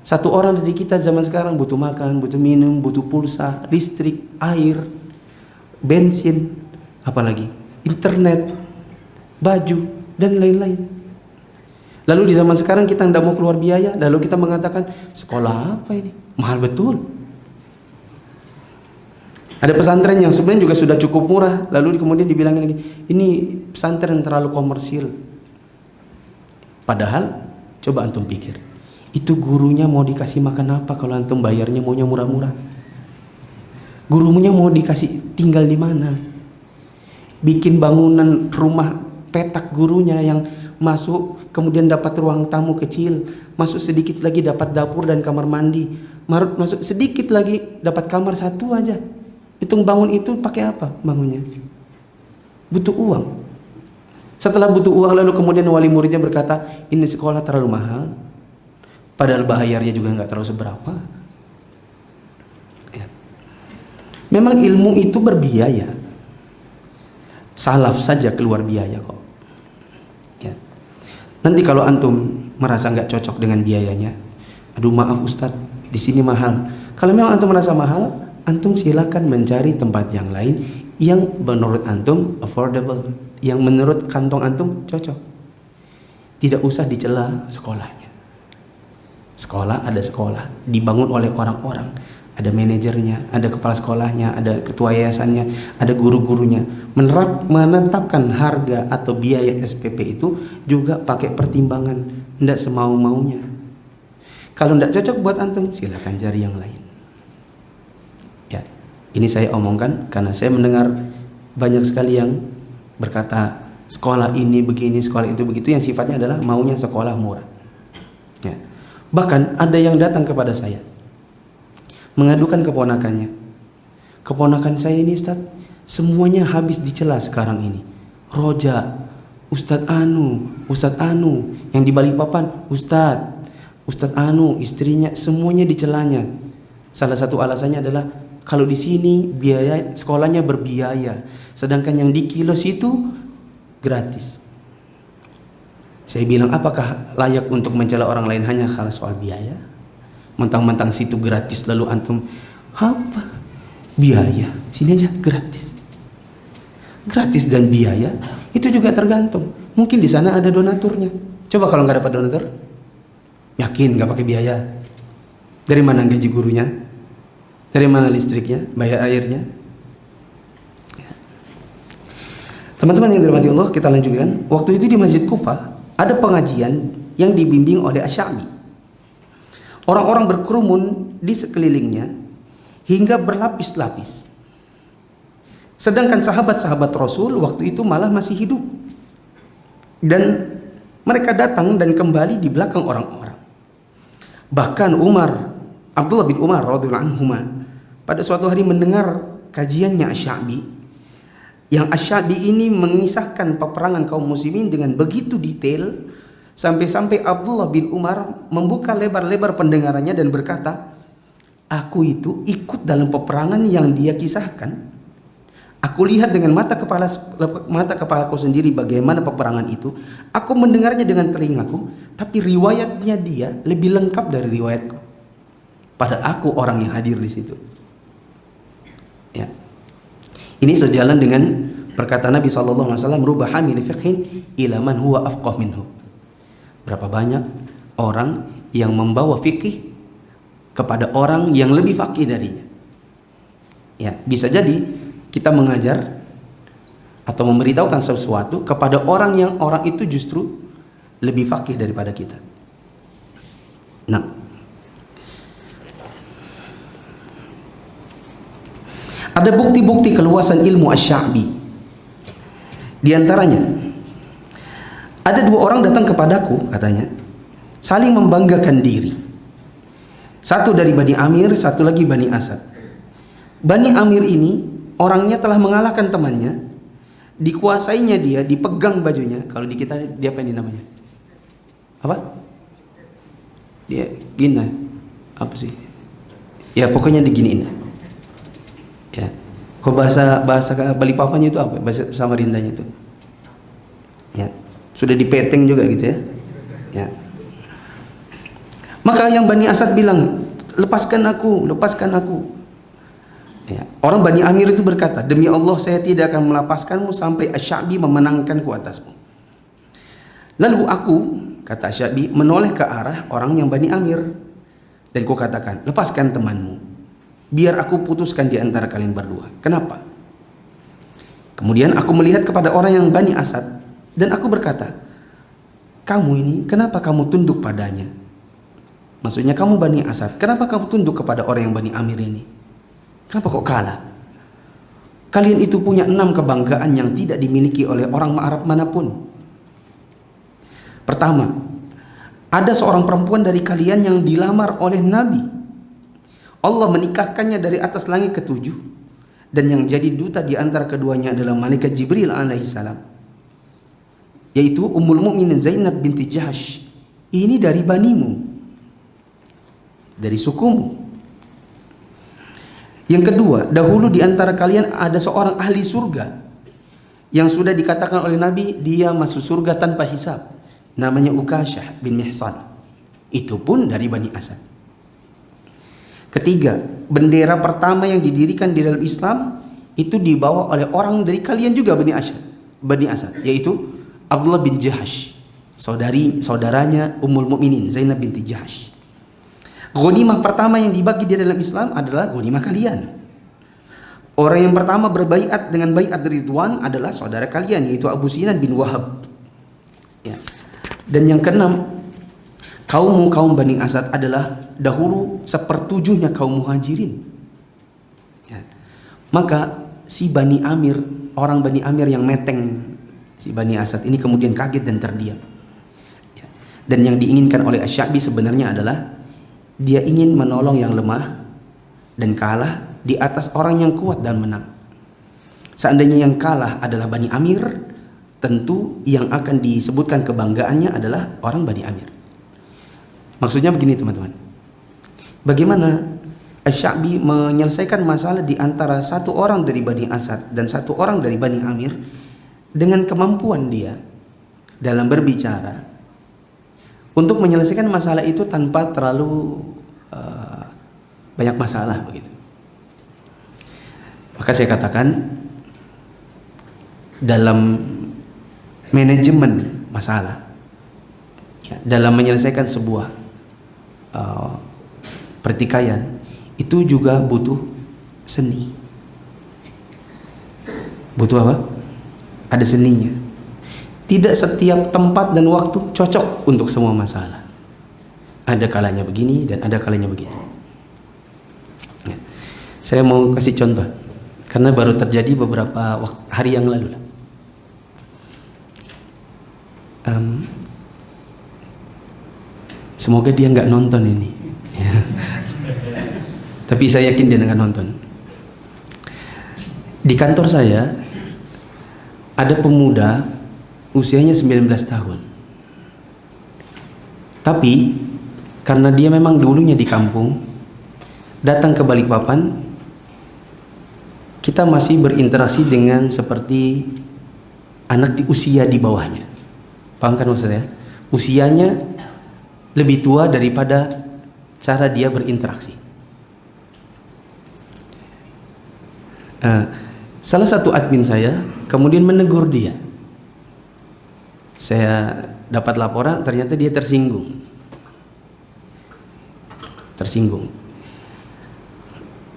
[SPEAKER 2] Satu orang dari kita zaman sekarang butuh makan, butuh minum, butuh pulsa, listrik, air, bensin, apalagi internet, baju, dan lain-lain. Lalu di zaman sekarang kita tidak mau keluar biaya, lalu kita mengatakan, sekolah apa ini? Mahal betul. Ada pesantren yang sebenarnya juga sudah cukup murah, lalu kemudian dibilangin lagi, ini pesantren terlalu komersil. Padahal, coba antum pikir, itu gurunya mau dikasih makan apa kalau antum bayarnya maunya murah-murah? Gurunya mau dikasih tinggal di mana? Bikin bangunan rumah petak gurunya yang masuk, kemudian dapat ruang tamu kecil, masuk sedikit lagi dapat dapur dan kamar mandi, masuk sedikit lagi dapat kamar satu aja. Hitung bangun itu pakai apa bangunnya? Butuh uang. Setelah butuh uang lalu kemudian wali muridnya berkata, ini sekolah terlalu mahal, padahal bayarnya juga nggak terlalu seberapa. Ya. Memang ilmu itu berbiaya. Salaf saja keluar biaya kok. Ya. Nanti kalau antum merasa nggak cocok dengan biayanya, aduh maaf Ustadz, di sini mahal. Kalau memang antum merasa mahal, antum silakan mencari tempat yang lain yang menurut antum affordable, yang menurut kantong antum cocok. Tidak usah dicela sekolahnya. Sekolah ada sekolah, dibangun oleh orang-orang, ada manajernya, ada kepala sekolahnya, ada ketua yayasannya, ada guru-gurunya. Menetapkan harga atau biaya SPP itu juga pakai pertimbangan, tidak semau-maunya. Kalau tidak cocok buat antum, silakan cari yang lain. Ya, ini saya omongkan karena saya mendengar banyak sekali yang berkata sekolah ini begini, sekolah itu begitu, yang sifatnya adalah maunya sekolah murah. Ya. Bahkan ada yang datang kepada saya mengadukan keponakannya. Keponakan saya ini Ustaz, semuanya habis dicela sekarang ini. Roja, Ustadz Anu, yang di Balikpapan, Ustadz Anu, istrinya, semuanya dicelanya. Salah satu alasannya adalah kalau di sini biaya sekolahnya berbiaya, sedangkan yang di Kilos itu gratis. Saya bilang, apakah layak untuk mencela orang lain hanya karena soal biaya? Mentang-mentang situ gratis lalu antum apa? Biaya, sini aja gratis. Gratis dan biaya itu juga tergantung. Mungkin di sana ada donaturnya. Coba kalau nggak dapat donatur, yakin nggak pakai biaya. Dari mana gaji gurunya? Dari mana listriknya? Bayar airnya? Teman-teman yang dirahmati Allah, kita lanjutkan. Waktu itu di Masjid Kufah ada pengajian yang dibimbing oleh Asy-Sya'bi. Orang-orang berkerumun di sekelilingnya hingga berlapis-lapis. Sedangkan sahabat-sahabat Rasul waktu itu malah masih hidup. Dan mereka datang dan kembali di belakang orang-orang. Bahkan Abdullah bin Umar radhiyallahu anhu pada suatu hari mendengar kajiannya Asy-Sya'bi. Yang Asy-Sya'bi ini mengisahkan peperangan kaum muslimin dengan begitu detail, sampai-sampai Abdullah bin Umar membuka lebar-lebar pendengarannya dan berkata, aku itu ikut dalam peperangan yang dia kisahkan. Aku lihat dengan mata kepalaku sendiri bagaimana peperangan itu. Aku mendengarnya dengan telingaku, tapi riwayatnya dia lebih lengkap dari riwayatku. Pada aku orang yang hadir di situ. Ya. Ini sejalan dengan perkataan Nabi SAW, rubah hamil fiqhin ila man huwa afqah minhu. Berapa banyak orang yang membawa fikih kepada orang yang lebih faqih darinya. Ya, bisa jadi kita mengajar atau memberitahukan sesuatu kepada orang yang orang itu justru lebih faqih daripada kita. Nah, ada bukti-bukti keluasan ilmu Asy-Sya'bi. Di antaranya, ada dua orang datang kepadaku, katanya, saling membanggakan diri. Satu dari Bani Amir, satu lagi Bani Asad. Bani Amir ini orangnya telah mengalahkan temannya, dikuasainya dia, dipegang bajunya. Kalau di kita dia apa ini namanya? Apa? Dia gina. Apa sih? Ya pokoknya diginiin. Ya. Kok bahasa Balikpapannya itu apa? Bahasa Samarindanya itu. Ya. Sudah dipeteng juga gitu ya. Ya. Maka yang Bani Asad bilang, lepaskan aku, lepaskan aku. Ya. Orang Bani Amir itu berkata, demi Allah saya tidak akan melepaskanmu sampai Asy-Sya'bi memenangkanku atasmu. Lalu aku, kata Asy-Sya'bi, menoleh ke arah orang yang Bani Amir dan ku katakan, lepaskan temanmu, biar aku putuskan di antara kalian berdua. Kenapa? Kemudian aku melihat kepada orang yang Bani Asad dan aku berkata, kamu ini kenapa kamu tunduk padanya? Maksudnya kamu Bani Asad, kenapa kamu tunduk kepada orang yang Bani Amir ini? Kenapa kok kalah? Kalian itu punya 6 kebanggaan yang tidak dimiliki oleh orang Arab manapun. Pertama, ada seorang perempuan dari kalian yang dilamar oleh Nabi. Allah menikahkannya dari atas langit ke-7, dan yang jadi duta di antara keduanya adalah malaikat Jibril alaihissalam, yaitu Ummul Mukminin Zainab binti Jahsy. Ini dari banimu, dari sukumu. Yang kedua, dahulu di antara kalian ada seorang ahli surga yang sudah dikatakan oleh Nabi dia masuk surga tanpa hisab. Namanya Ukasyah bin Mihsan. Itu pun dari Bani Asad. Ketiga, bendera pertama yang didirikan di dalam Islam itu dibawa oleh orang dari kalian juga Bani Asad, yaitu Abdullah bin Jahsy, saudaranya Ummul Mukminin Zainab binti Jahsy. Ghanimah pertama yang dibagi di dalam Islam adalah ghanimah kalian. Orang yang pertama berbaiat dengan baiat Ridwan adalah saudara kalian, yaitu Abu Sinan bin Wahab. Ya. Dan yang keenam, kaum Bani Asad adalah dahulu sepertujuhnya kaum Muhajirin. Ya. Maka si Bani Amir, orang Bani Amir yang meteng si Bani Asad ini kemudian kaget dan terdiam. Ya. Dan yang diinginkan oleh Asy-Sya'bi sebenarnya adalah dia ingin menolong yang lemah dan kalah di atas orang yang kuat dan menang. Seandainya yang kalah adalah Bani Amir, tentu yang akan disebutkan kebanggaannya adalah orang Bani Amir. Maksudnya begini teman-teman. Bagaimana Asy-Sya'bi menyelesaikan masalah di antara satu orang dari Bani Asad dan satu orang dari Bani Amir dengan kemampuan dia dalam berbicara untuk menyelesaikan masalah itu tanpa terlalu banyak masalah begitu. Maka saya katakan dalam manajemen masalah, ya, dalam menyelesaikan sebuah pertikaian itu juga butuh seni. Butuh apa? Ada seninya. Tidak setiap tempat dan waktu cocok untuk semua masalah. Ada kalanya begini dan ada kalanya begitu. Ya. Saya mau kasih contoh karena baru terjadi beberapa hari yang lalu. Semoga dia nggak nonton ini. Ya. Tapi saya yakin dia nggak nonton. Di kantor saya ada pemuda usianya 19 tahun. Tapi karena dia memang dulunya di kampung, datang ke Balikpapan, kita masih berinteraksi dengan seperti anak di usia di bawahnya. Paham kan maksudnya? Usianya lebih tua daripada cara dia berinteraksi. Salah satu admin saya kemudian menegur dia. Saya dapat laporan ternyata dia tersinggung.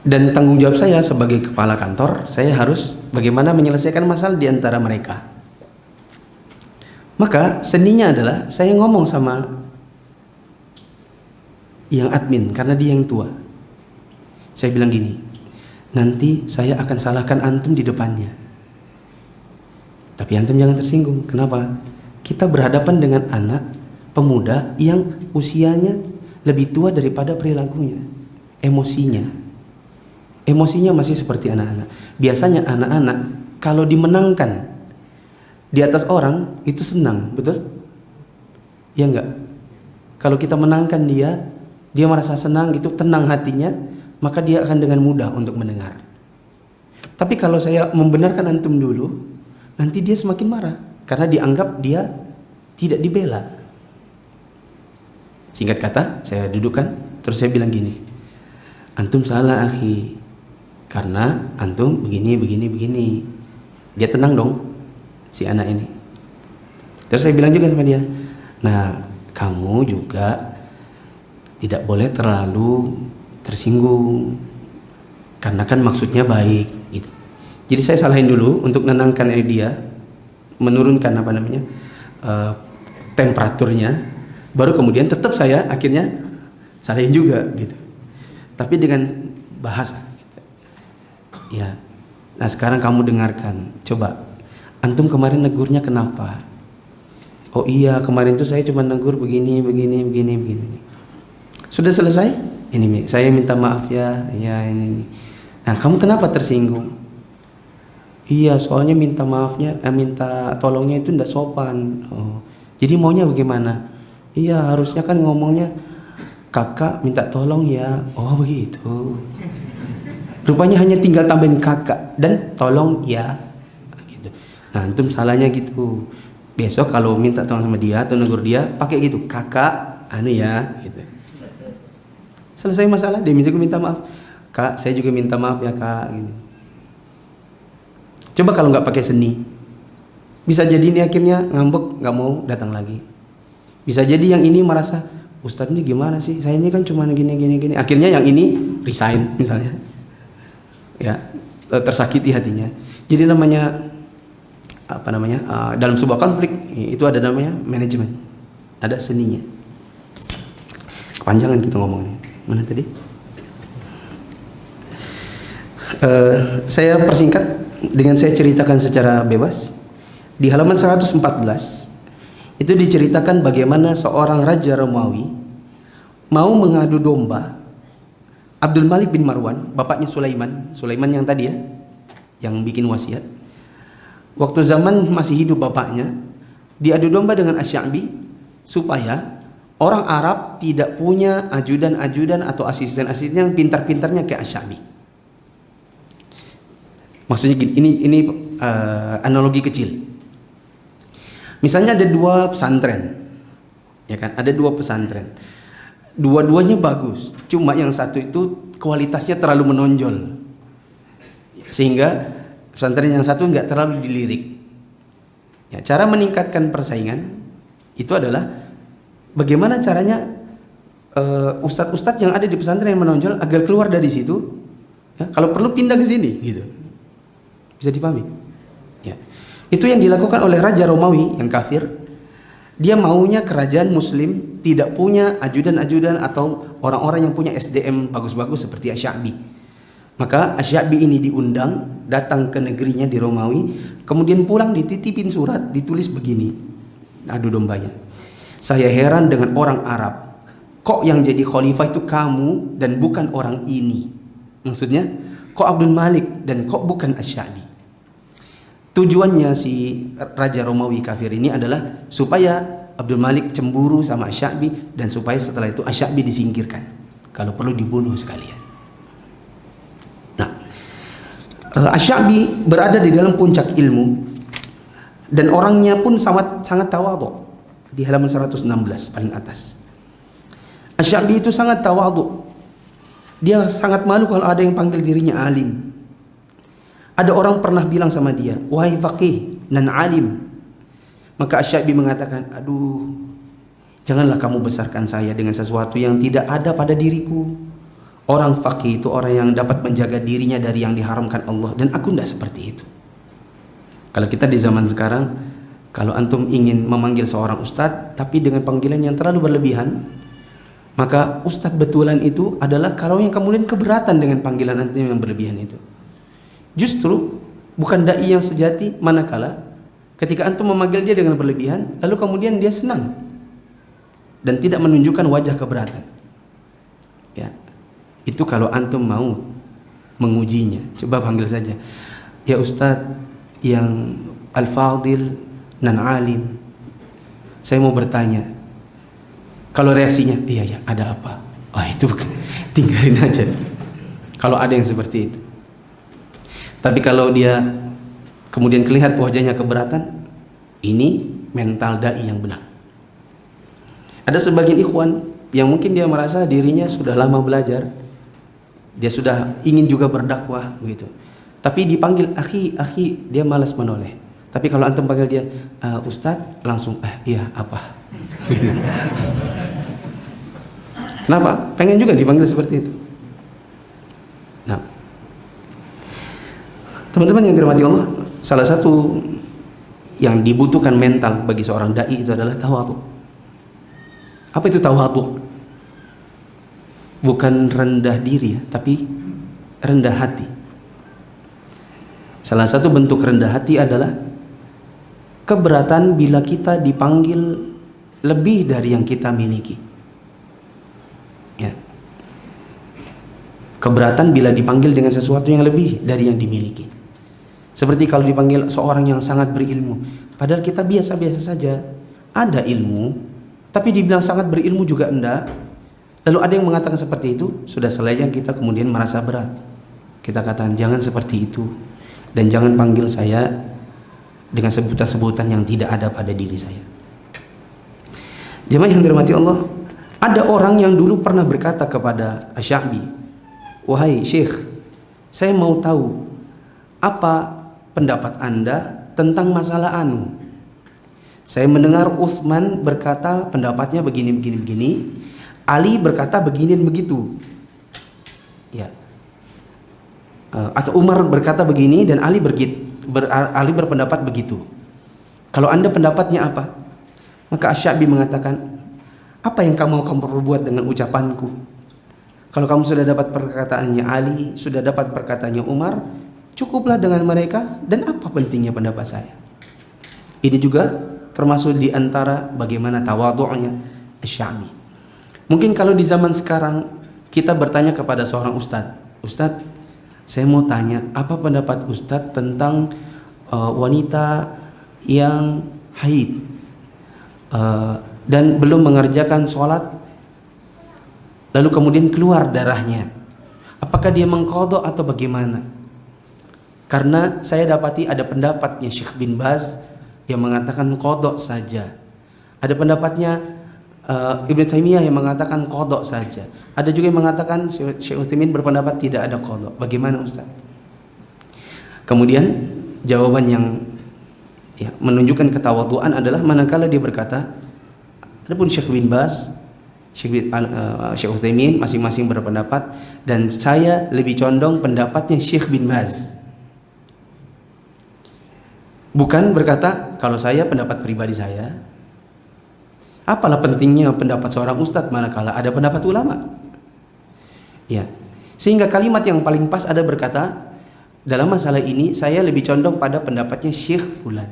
[SPEAKER 2] Dan tanggung jawab saya sebagai kepala kantor, saya harus bagaimana menyelesaikan masalah di antara mereka. Maka seninya adalah saya ngomong sama yang admin karena dia yang tua. Saya bilang gini, nanti saya akan salahkan antum di depannya. Tapi antum jangan tersinggung. Kenapa? Kita berhadapan dengan anak pemuda yang usianya lebih tua daripada perilakunya, emosinya masih seperti anak-anak. Biasanya anak-anak kalau dimenangkan di atas orang itu senang, betul? Ya enggak? Kalau kita menangkan dia merasa senang gitu, tenang hatinya. maka dia akan dengan mudah untuk mendengar. Tapi kalau saya membenarkan antum dulu, nanti dia semakin marah karena dianggap dia tidak dibela. Singkat kata, saya dudukkan, terus saya bilang gini, antum salah akhi, karena antum begini. Dia tenang dong, si anak ini. Terus saya bilang juga sama dia, nah kamu juga tidak boleh terlalu tersinggung, karena kan maksudnya baik gitu. Jadi saya salahin dulu untuk menenangkan dia, menurunkan temperaturnya, baru kemudian tetap saya akhirnya salahin juga gitu. Tapi dengan bahasa ya. Nah sekarang kamu dengarkan, coba antum kemarin negurnya kenapa? Oh iya, kemarin tuh saya cuma negur begini. Sudah selesai? Ini saya minta maaf ya. Ya ini. Nah, kamu kenapa tersinggung? Iya, soalnya minta tolongnya itu tidak sopan. Oh. Jadi maunya bagaimana? Iya, harusnya kan ngomongnya kakak minta tolong ya. Oh, begitu. Rupanya hanya tinggal tambahin kakak dan tolong ya. Gitu. Nah, antum salahnya gitu. Besok kalau minta tolong sama dia atau negur dia, pakai gitu, kakak, ya, gitu. Selesai masalah, dia minta maaf. Kak, saya juga minta maaf ya kak. Gitu. Coba kalau nggak pakai seni, bisa jadi ini akhirnya ngambek, nggak mau datang lagi. Bisa jadi yang ini merasa, Ustadz ini gimana sih? Saya ini kan cuma gini. Akhirnya yang ini resign misalnya. Ya, tersakiti hatinya. Jadi dalam sebuah konflik itu ada namanya manajemen, ada seninya. Kepanjangan kita ngomongnya. Mana tadi? Saya persingkat dengan saya ceritakan secara bebas. Di halaman 114 itu diceritakan bagaimana seorang raja Romawi mau mengadu domba Abdul Malik bin Marwan, bapaknya Sulaiman yang tadi ya, yang bikin wasiat. Waktu zaman masih hidup bapaknya, diadu domba dengan Asy-Sya'bi supaya orang Arab tidak punya ajudan-ajudan atau asisten-asisten yang pintar-pintarnya kayak Asy-Sya'bi. Maksudnya gini, ini analogi kecil. Misalnya ada dua pesantren, ya kan? Ada dua pesantren. Dua-duanya bagus, cuma yang satu itu kualitasnya terlalu menonjol, sehingga pesantren yang satu nggak terlalu dilirik. Ya, cara meningkatkan persaingan itu adalah bagaimana caranya ustadz-ustadz yang ada di pesantren yang menonjol agar keluar dari situ. Ya, kalau perlu pindah ke sini, gitu. Bisa dipahami? Ya. Itu yang dilakukan oleh Raja Romawi yang kafir. Dia maunya kerajaan muslim tidak punya ajudan-ajudan atau orang-orang yang punya SDM bagus-bagus seperti Asy-Sya'bi. Maka Asy-Sya'bi ini diundang datang ke negerinya di Romawi, kemudian pulang dititipin surat ditulis begini, adu dombanya. Saya heran dengan orang Arab. Kok yang jadi khalifah itu kamu dan bukan orang ini? Maksudnya, kok Abdul Malik dan kok bukan Asy-Sya'bi? Tujuannya si Raja Romawi kafir ini adalah supaya Abdul Malik cemburu sama Asy-Sya'bi dan supaya setelah itu Asy-Sya'bi disingkirkan. Kalau perlu dibunuh sekalian. Nah, Asy-Sya'bi berada di dalam puncak ilmu dan orangnya pun sangat tawadhu. Di halaman 116 paling atas. Asy-Sya'bi itu sangat tawadhu. Dia sangat malu kalau ada yang panggil dirinya alim. Ada orang pernah bilang sama dia, wahai faqih dan alim. Maka Asy-Sya'bi mengatakan, aduh, janganlah kamu besarkan saya dengan sesuatu yang tidak ada pada diriku. Orang faqih itu orang yang dapat menjaga dirinya dari yang diharamkan Allah, dan aku tidak seperti itu. Kalau kita di zaman sekarang, kalau antum ingin memanggil seorang ustadz tapi dengan panggilan yang terlalu berlebihan, maka ustadz betulan itu adalah kalau yang kemudian keberatan dengan panggilan antum yang berlebihan itu. Justru bukan dai yang sejati manakala ketika antum memanggil dia dengan berlebihan lalu kemudian dia senang dan tidak menunjukkan wajah keberatan. Ya. Itu kalau antum mau mengujinya, coba panggil saja. Ya Ustadz yang al-fadil nan alim, saya mau bertanya. Kalau reaksinya, iya ya, ada apa? Wah itu tinggalin aja. Kalau ada yang seperti itu. Tapi kalau dia kemudian kelihatan wajahnya keberatan, ini mental dai yang benar. Ada sebagian ikhwan yang mungkin dia merasa dirinya sudah lama belajar, dia sudah ingin juga berdakwah begitu. Tapi dipanggil akhi, dia malas menoleh. Tapi kalau antum panggil dia Ustadz, langsung iya apa? Kenapa? Pengen juga dipanggil seperti itu. Nah, teman-teman yang dirahmati Allah, salah satu yang dibutuhkan mental bagi seorang dai itu adalah tawadhu. Apa itu tawadhu? Bukan rendah diri ya, tapi rendah hati. Salah satu bentuk rendah hati adalah keberatan bila kita dipanggil lebih dari yang kita miliki. Ya. Keberatan bila dipanggil dengan sesuatu yang lebih dari yang dimiliki. Seperti kalau dipanggil seorang yang sangat berilmu, padahal kita biasa-biasa saja, ada ilmu, tapi dibilang sangat berilmu juga enggak. Lalu ada yang mengatakan seperti itu, sudah selesai kita kemudian merasa berat. Kita katakan jangan seperti itu, dan jangan panggil saya dengan sebutan-sebutan yang tidak ada pada diri saya. Jemaah yang dirahmati Allah, ada orang yang dulu pernah berkata kepada Asy-Sya'bi, "Wahai Syekh, saya mau tahu apa pendapat Anda tentang masalah anu. Saya mendengar Utsman berkata pendapatnya begini. Ali berkata begini dan begitu. Ya. Atau Umar berkata begini dan Ali berpendapat begitu. Kalau Anda pendapatnya apa?" Maka Asy-Sya'bi mengatakan, "Apa yang kamu perbuat dengan ucapanku? Kalau kamu sudah dapat perkataannya Ali, sudah dapat perkataannya Umar, cukuplah dengan mereka, dan apa pentingnya pendapat saya?" Ini juga termasuk di antara bagaimana tawadhu'nya Asy-Sya'bi. Mungkin kalau di zaman sekarang kita bertanya kepada seorang Ustadz, saya mau tanya, apa pendapat Ustadz tentang wanita yang haid dan belum mengerjakan sholat, lalu kemudian keluar darahnya, apakah dia mengqadha atau bagaimana? Karena saya dapati ada pendapatnya Syekh bin Baz yang mengatakan qadha saja, ada pendapatnya Ibnu Taimiyah yang mengatakan qadha saja, ada juga yang mengatakan Syekh Utsaimin berpendapat tidak ada qadha. Bagaimana Ustaz? Kemudian jawaban yang menunjukkan ketawadhuan adalah manakala dia berkata, adapun Syekh bin Baz, Syekh Utsaimin masing-masing berpendapat, dan saya lebih condong pendapatnya Syekh bin Baz. Bukan berkata kalau saya pendapat pribadi saya, apalah pentingnya pendapat seorang ustadz manakala ada pendapat ulama. Ya. Sehingga kalimat yang paling pas ada berkata, dalam masalah ini saya lebih condong pada pendapatnya Syekh Fulan.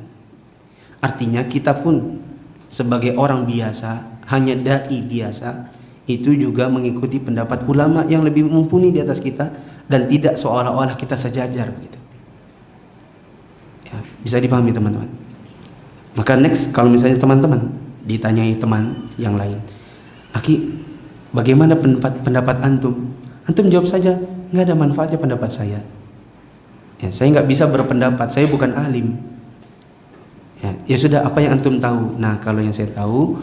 [SPEAKER 2] Artinya kita pun sebagai orang biasa, hanya dai biasa, itu juga mengikuti pendapat ulama yang lebih mumpuni di atas kita, dan tidak seolah-olah kita sejajar begitu. Ya, bisa dipahami teman-teman. Maka next, kalau misalnya teman-teman ditanyai teman yang lain, "Aki, bagaimana pendapat antum?" Antum jawab saja, "Nggak ada manfaatnya pendapat saya. Ya, saya nggak bisa berpendapat, saya bukan alim." Ya sudah, apa yang antum tahu? Nah, kalau yang saya tahu,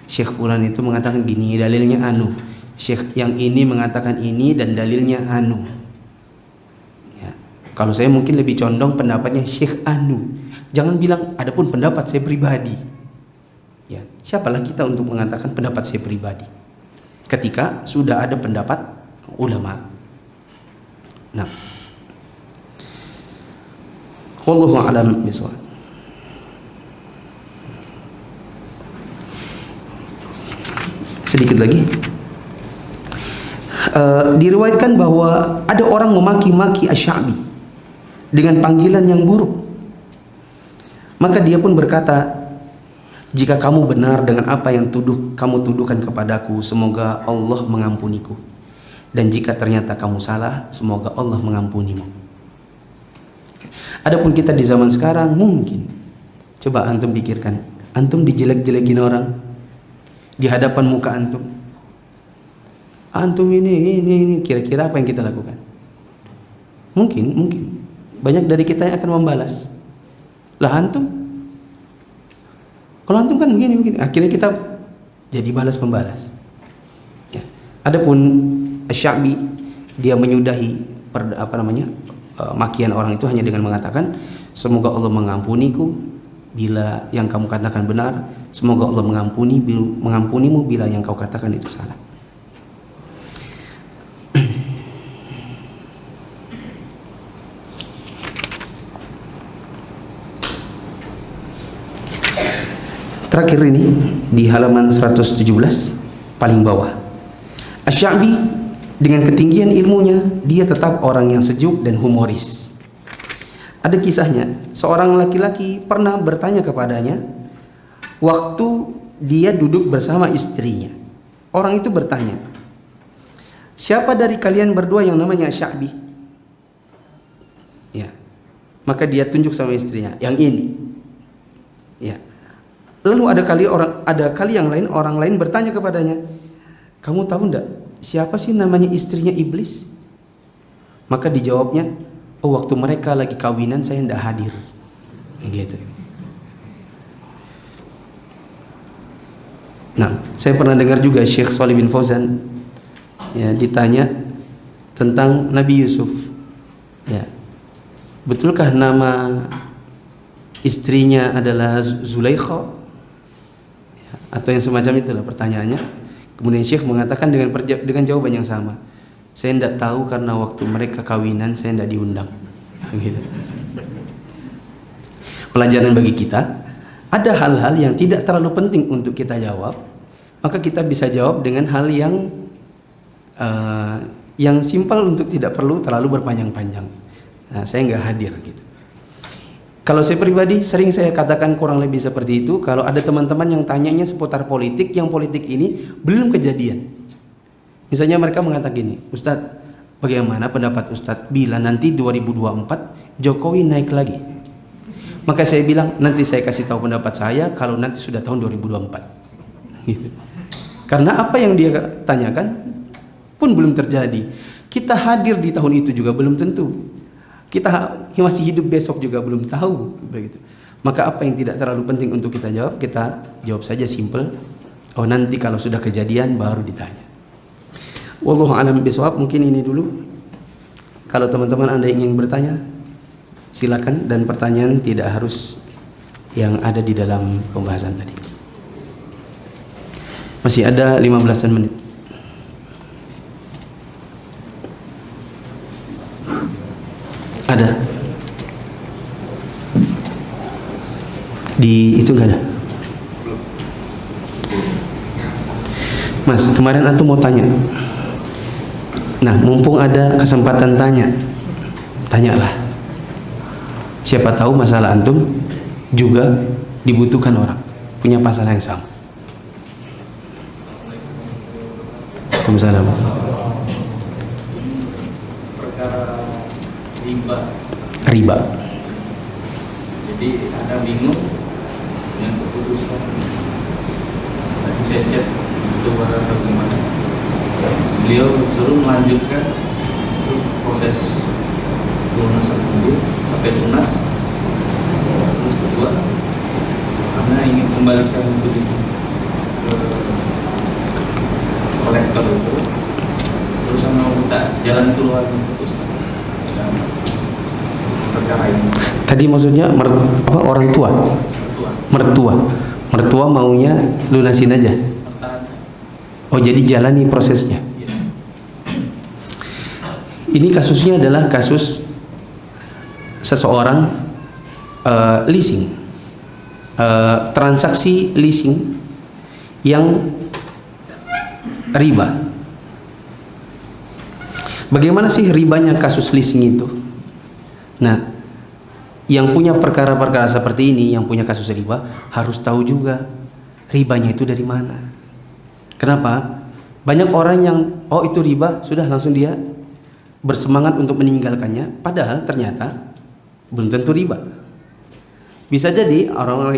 [SPEAKER 2] Syekh Fulan itu mengatakan gini, dalilnya anu. Syekh yang ini mengatakan ini dan dalilnya anu. Ya, kalau saya mungkin lebih condong pendapatnya Syekh anu. Jangan bilang adapun pendapat saya pribadi. Ya, siapalah kita untuk mengatakan pendapat saya pribadi ketika sudah ada pendapat ulama. Nah, wallahu a'lam bishawab. Sedikit lagi, diriwayatkan bahwa ada orang memaki-maki Asy-Sya'bi dengan panggilan yang buruk. Maka dia pun berkata, "Jika kamu benar dengan apa yang kamu tuduhkan kepadaku, semoga Allah mengampuniku. Dan jika ternyata kamu salah, semoga Allah mengampunimu." Adapun kita di zaman sekarang, mungkin coba antum pikirkan, antum dijelek-jelekin orang di hadapan muka antum ini, kira-kira apa yang kita lakukan? Mungkin banyak dari kita yang akan membalas. Lah antum, kalau antum kan begini, akhirnya kita jadi balas membalas. Ya. Adapun Asy-Sya'bi, dia menyudahi makian orang itu hanya dengan mengatakan, semoga Allah mengampuniku bila yang kamu katakan benar, semoga Allah mengampunimu bila yang kau katakan itu salah. Terakhir ini di halaman 117 paling bawah. Asy-Sya'bi dengan ketinggian ilmunya, dia tetap orang yang sejuk dan humoris. Ada kisahnya, seorang laki-laki pernah bertanya kepadanya waktu dia duduk bersama istrinya. Orang itu bertanya, siapa dari kalian berdua yang namanya Asy-Sya'bi? Ya. Maka dia tunjuk sama istrinya, yang ini. Ya. Lalu ada kali yang lain, orang lain bertanya kepadanya, kamu tahu enggak siapa sih namanya istrinya iblis? Maka dijawabnya, oh waktu mereka lagi kawinan saya enggak hadir. Gitu. Nah, saya pernah dengar juga Syekh Shalih bin Fauzan ya ditanya tentang Nabi Yusuf. Ya. Betulkah nama istrinya adalah Zulaikha? Atau yang semacam itulah pertanyaannya. Kemudian Syekh mengatakan dengan jawaban yang sama, saya tidak tahu karena waktu mereka kawinan saya tidak diundang. Gitu. Pelajaran bagi kita, ada hal-hal yang tidak terlalu penting untuk kita jawab, maka kita bisa jawab dengan hal yang simpel untuk tidak perlu terlalu berpanjang-panjang. Nah, saya nggak hadir gitu. Kalau saya pribadi sering saya katakan kurang lebih seperti itu. Kalau ada teman-teman yang tanyanya seputar politik, yang politik ini belum kejadian. Misalnya mereka mengatakan gini, Ustadz, bagaimana pendapat Ustadz bila nanti 2024 Jokowi naik lagi? Maka saya bilang, nanti saya kasih tahu pendapat saya kalau nanti sudah tahun 2024. Gitu. Karena apa yang dia tanyakan pun belum terjadi. Kita hadir di tahun itu juga belum tentu. Kita masih hidup besok juga belum tahu begitu. Maka apa yang tidak terlalu penting untuk kita jawab saja simple. Oh nanti kalau sudah kejadian baru ditanya. Wallahu a'lam bishawab. Mungkin ini dulu. Kalau teman-teman Anda ingin bertanya, silakan, dan pertanyaan tidak harus yang ada di dalam pembahasan tadi. Masih ada 15 menit. Ada? Di itu nggak ada? Mas, kemarin antum mau tanya. Nah, mumpung ada kesempatan tanyalah. Siapa tahu masalah antum juga dibutuhkan orang, punya masalah yang sama. Waalaikumsalam. Riba.
[SPEAKER 3] Jadi ada bingung dengan keputusan. Tadi saya cek itu atau gimana. Beliau suruh melanjutkan proses lunasan dulu sampai lunas. Terus kedua, karena ingin kembalikan itu ke kolektor itu. Terus sama minta jalan keluar memutuskan perkara ini.
[SPEAKER 2] Tadi maksudnya orang tua? Mertua maunya lunasin aja. Oh, jadi jalani prosesnya. Ini kasusnya adalah kasus seseorang leasing, transaksi leasing yang riba. Bagaimana sih ribanya kasus leasing itu? Nah, yang punya perkara-perkara seperti ini, yang punya kasus riba, harus tahu juga ribanya itu dari mana. Kenapa? Banyak orang yang, oh itu riba, sudah langsung dia bersemangat untuk meninggalkannya, padahal ternyata belum tentu riba. Bisa jadi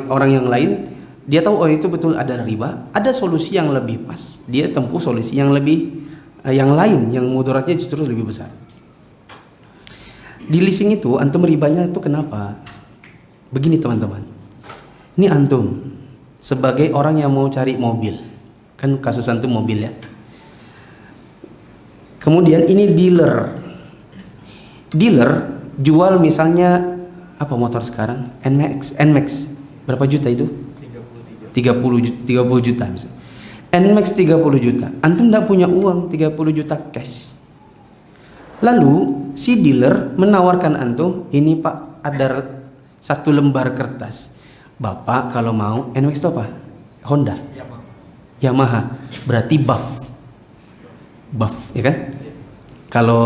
[SPEAKER 2] orang yang lain, dia tahu oh itu betul ada riba, ada solusi yang lebih pas, dia tempuh solusi yang lain, yang mudaratnya justru lebih besar. Di leasing itu antum ribanya itu kenapa? Begini teman-teman. Ini antum sebagai orang yang mau cari mobil. Kan kasus antum mobil ya. Kemudian ini dealer. Dealer jual misalnya apa motor sekarang? NMAX. Berapa juta itu? 30 juta misalnya. NMAX 30 juta. Antum tidak punya uang 30 juta cash. Lalu si dealer menawarkan antum, ini Pak ada 1 lembar kertas. Bapak kalau mau, NMAX itu apa? Honda. Yamaha. Berarti buff, ya kan? Kalau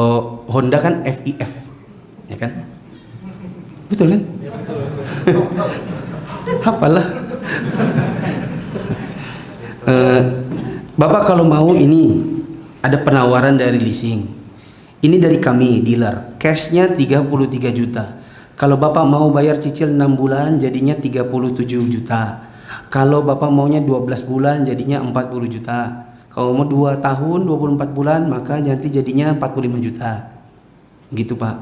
[SPEAKER 2] Honda kan FIF, ya kan? Betul kan? Apalah. Bapak kalau mau ini ada penawaran dari leasing. Ini dari kami dealer, cashnya 33 juta. Kalau Bapak mau bayar cicil 6 bulan jadinya 37 juta. Kalau Bapak maunya 12 bulan jadinya 40 juta. Kalau mau 2 tahun 24 bulan maka nanti jadinya 45 juta. Gitu Pak.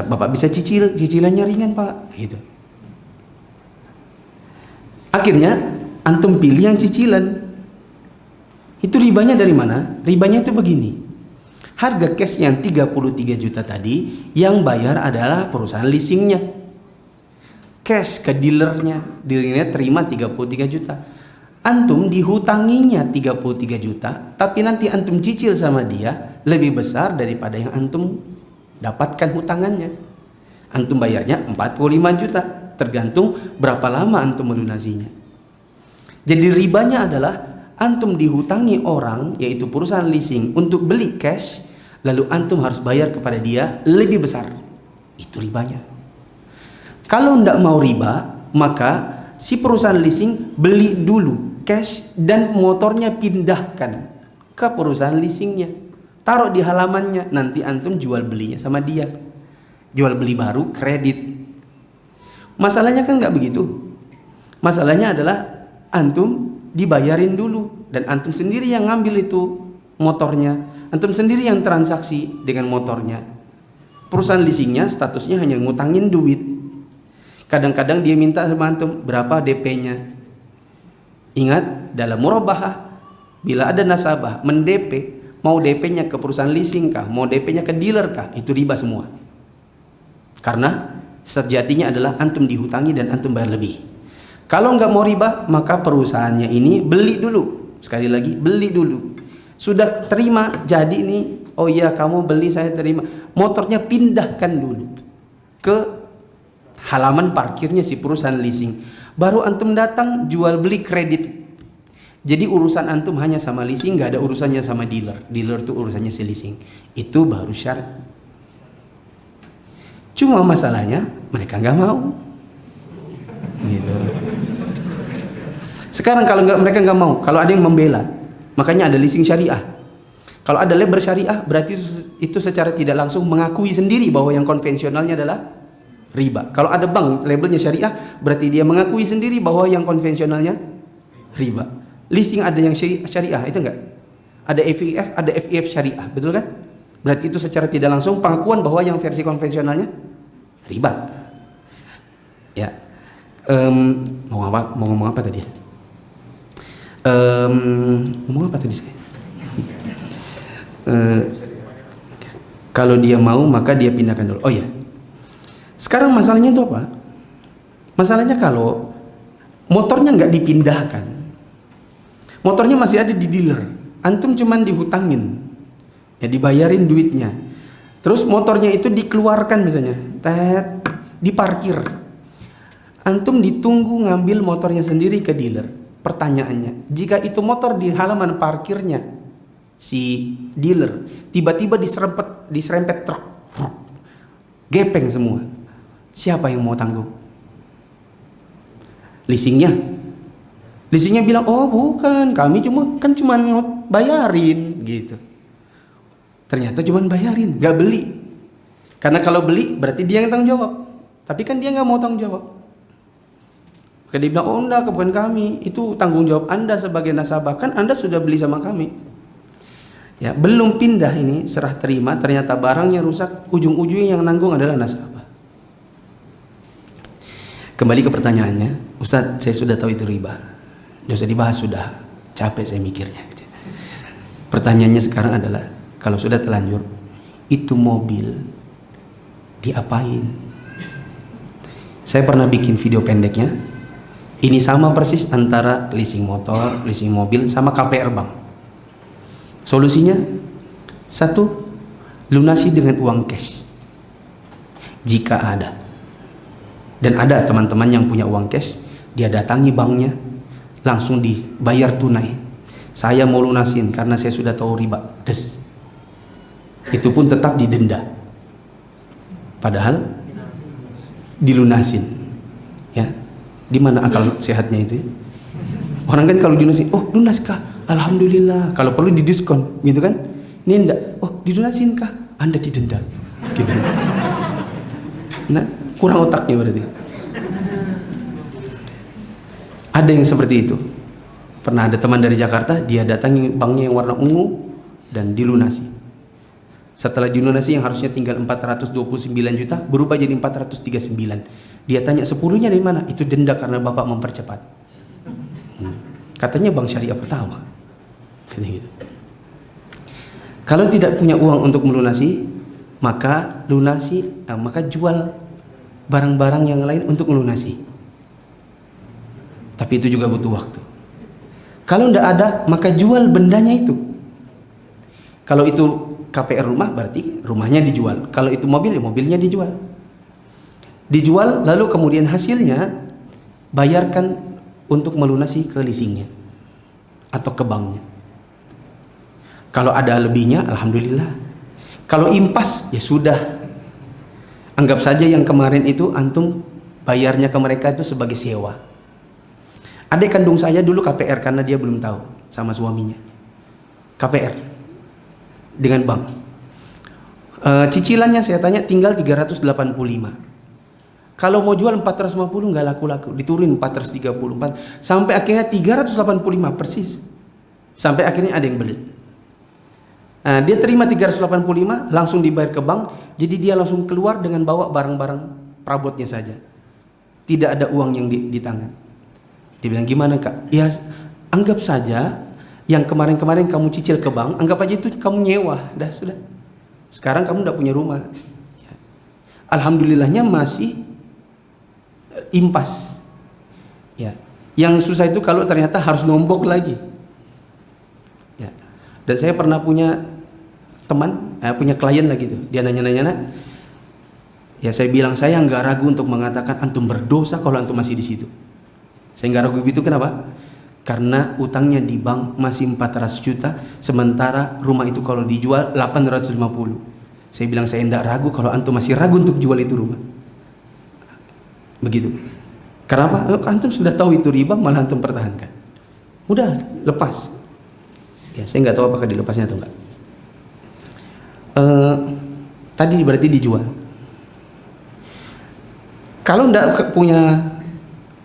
[SPEAKER 2] Bapak bisa cicilannya ringan Pak. Gitu. Akhirnya antum pilih yang cicilan. Itu ribanya dari mana? Ribanya itu begini. Harga cash yang 33 juta tadi yang bayar adalah perusahaan leasingnya. Cash ke dealernya. Dealernya terima 33 juta. Antum dihutanginya 33 juta, tapi nanti antum cicil sama dia lebih besar daripada yang antum dapatkan hutangannya. Antum bayarnya 45 juta, tergantung berapa lama antum melunasinya. Jadi ribanya adalah antum dihutangi orang, yaitu perusahaan leasing, untuk beli cash, lalu antum harus bayar kepada dia lebih besar. Itu ribanya. Kalau tidak mau riba, maka si perusahaan leasing beli dulu cash dan motornya pindahkan ke perusahaan leasingnya. Taruh di halamannya, nanti antum jual belinya sama dia. Jual beli baru kredit. Masalahnya kan nggak begitu. Masalahnya adalah antum dibayarin dulu dan antum sendiri yang ngambil itu motornya. Antum sendiri yang transaksi dengan motornya. Perusahaan leasingnya statusnya hanya ngutangin duit. Kadang-kadang dia minta sama antum berapa DP-nya. Ingat, dalam murabahah bila ada nasabah mendp, mau DP-nya ke perusahaan leasing kah, mau DP-nya ke dealer kah, itu riba semua. Karena sejatinya adalah antum dihutangi dan antum bayar lebih. Kalau nggak mau riba, maka perusahaannya ini beli dulu. Sekali lagi, beli dulu. Sudah terima jadi nih, oh iya kamu beli saya terima. Motornya pindahkan dulu ke halaman parkirnya si perusahaan leasing. Baru antum datang jual beli kredit. Jadi urusan antum hanya sama leasing, nggak ada urusannya sama dealer. Dealer itu urusannya si leasing. Itu baru syar'i. Cuma masalahnya mereka nggak mau. Gitu. Sekarang kalau mereka nggak mau, kalau ada yang membela, makanya ada leasing syariah. Kalau ada label syariah, berarti itu secara tidak langsung mengakui sendiri bahwa yang konvensionalnya adalah riba. Kalau ada bank labelnya syariah, berarti dia mengakui sendiri bahwa yang konvensionalnya riba. Leasing ada yang syariah, itu enggak? Ada FIF, ada FIF syariah, betul kan? Berarti itu secara tidak langsung pengakuan bahwa yang versi konvensionalnya riba. Ya, mau ngomong apa tadi? Ngomong apa tadi saya? Kalau dia mau maka dia pindahkan dulu. Oh ya. Sekarang masalahnya itu apa? Masalahnya kalau motornya nggak dipindahkan, motornya masih ada di dealer, antum cuman dihutangin, ya dibayarin duitnya. Terus motornya itu dikeluarkan misalnya, diparkir. Antum ditunggu ngambil motornya sendiri ke dealer. Pertanyaannya, jika itu motor di halaman parkirnya si dealer tiba-tiba diserempet truk, gepeng semua, siapa yang mau tanggung? Leasingnya bilang, oh bukan, kami cuma bayarin gitu. Ternyata cuma bayarin, nggak beli. Karena kalau beli berarti dia yang tanggung jawab. Tapi kan dia nggak mau tanggung jawab. Maka dia bilang, oh enggak, bukan kami, itu tanggung jawab Anda sebagai nasabah, kan Anda sudah beli sama kami. Ya, belum pindah ini serah terima, ternyata barangnya rusak, ujung-ujungnya yang nanggung adalah nasabah. Kembali ke pertanyaannya, Ustadz, saya sudah tahu itu riba. Nggak usah dibahas, sudah capek saya mikirnya. Pertanyaannya sekarang adalah, kalau sudah terlanjur, itu mobil diapain? Saya pernah bikin video pendeknya. Ini sama persis antara leasing motor, leasing mobil, sama KPR bank. Solusinya, satu, lunasi dengan uang cash jika ada. Dan ada teman-teman yang punya uang cash, dia datangi banknya, langsung dibayar tunai. Saya mau lunasin karena saya sudah tahu riba. Des. Itu pun tetap didenda. Padahal dilunasin. Ya. Di mana akal sehatnya itu? Ya? Orang kan kalau dilunasin, oh lunas kah? Alhamdulillah. Kalau perlu didiskon, gitu kan? Ini enggak. Oh dilunasin kah? Anda didenda. Gitu. Nah, kurang otaknya berarti. Ada yang seperti itu. Pernah ada teman dari Jakarta, dia datangi banknya yang warna ungu dan dilunasi. Setelah dilunasi yang harusnya tinggal 429 juta berubah jadi 439. Dia tanya 10-nya dari mana? Itu denda karena Bapak mempercepat. Katanya bank syariah pertama. Katanya gitu. Kalau tidak punya uang untuk melunasi, maka maka jual barang-barang yang lain untuk melunasi. Tapi itu juga butuh waktu. Kalau tidak ada, maka jual bendanya itu. Kalau itu KPR rumah, berarti rumahnya dijual. Kalau itu mobil, ya mobilnya dijual. Dijual, lalu kemudian hasilnya bayarkan untuk melunasi ke leasingnya atau ke banknya. Kalau ada lebihnya, alhamdulillah. Kalau impas, ya sudah. Anggap saja yang kemarin itu antum bayarnya ke mereka itu sebagai sewa. Adik kandung saya dulu KPR karena dia belum tahu sama suaminya. KPR dengan bank. Cicilannya saya tanya tinggal 385. Kalau mau jual 450 nggak laku-laku, diturunin 434 sampai akhirnya 385 persis. Sampai akhirnya ada yang beli. Dia terima 385 langsung dibayar ke bank, jadi dia langsung keluar dengan bawa barang-barang perabotnya saja. Tidak ada uang yang di tangan. Dia bilang, gimana kak? Ya anggap saja yang kemarin-kemarin kamu cicil ke bank, anggap aja itu kamu nyewa, dah sudah. Sekarang kamu udah punya rumah. Ya. Alhamdulillahnya masih impas. Ya. Yang susah itu kalau ternyata harus nombok lagi. Ya. Dan saya pernah punya teman, punya klien lagi tuh. Dia nanya-nanya, ya saya bilang saya nggak ragu untuk mengatakan antum berdosa kalau antum masih di situ. Saya nggak ragu gitu, kenapa? Karena utangnya di bank masih 400 juta, sementara rumah itu kalau dijual 850. Saya bilang saya nggak ragu kalau antum masih ragu untuk jual itu rumah. Begitu. Kenapa? Antum sudah tahu itu riba, malah antum pertahankan. Udah, lepas. Ya, saya nggak tahu apakah dilepasnya atau enggak. Tadi berarti dijual. Kalau nggak punya,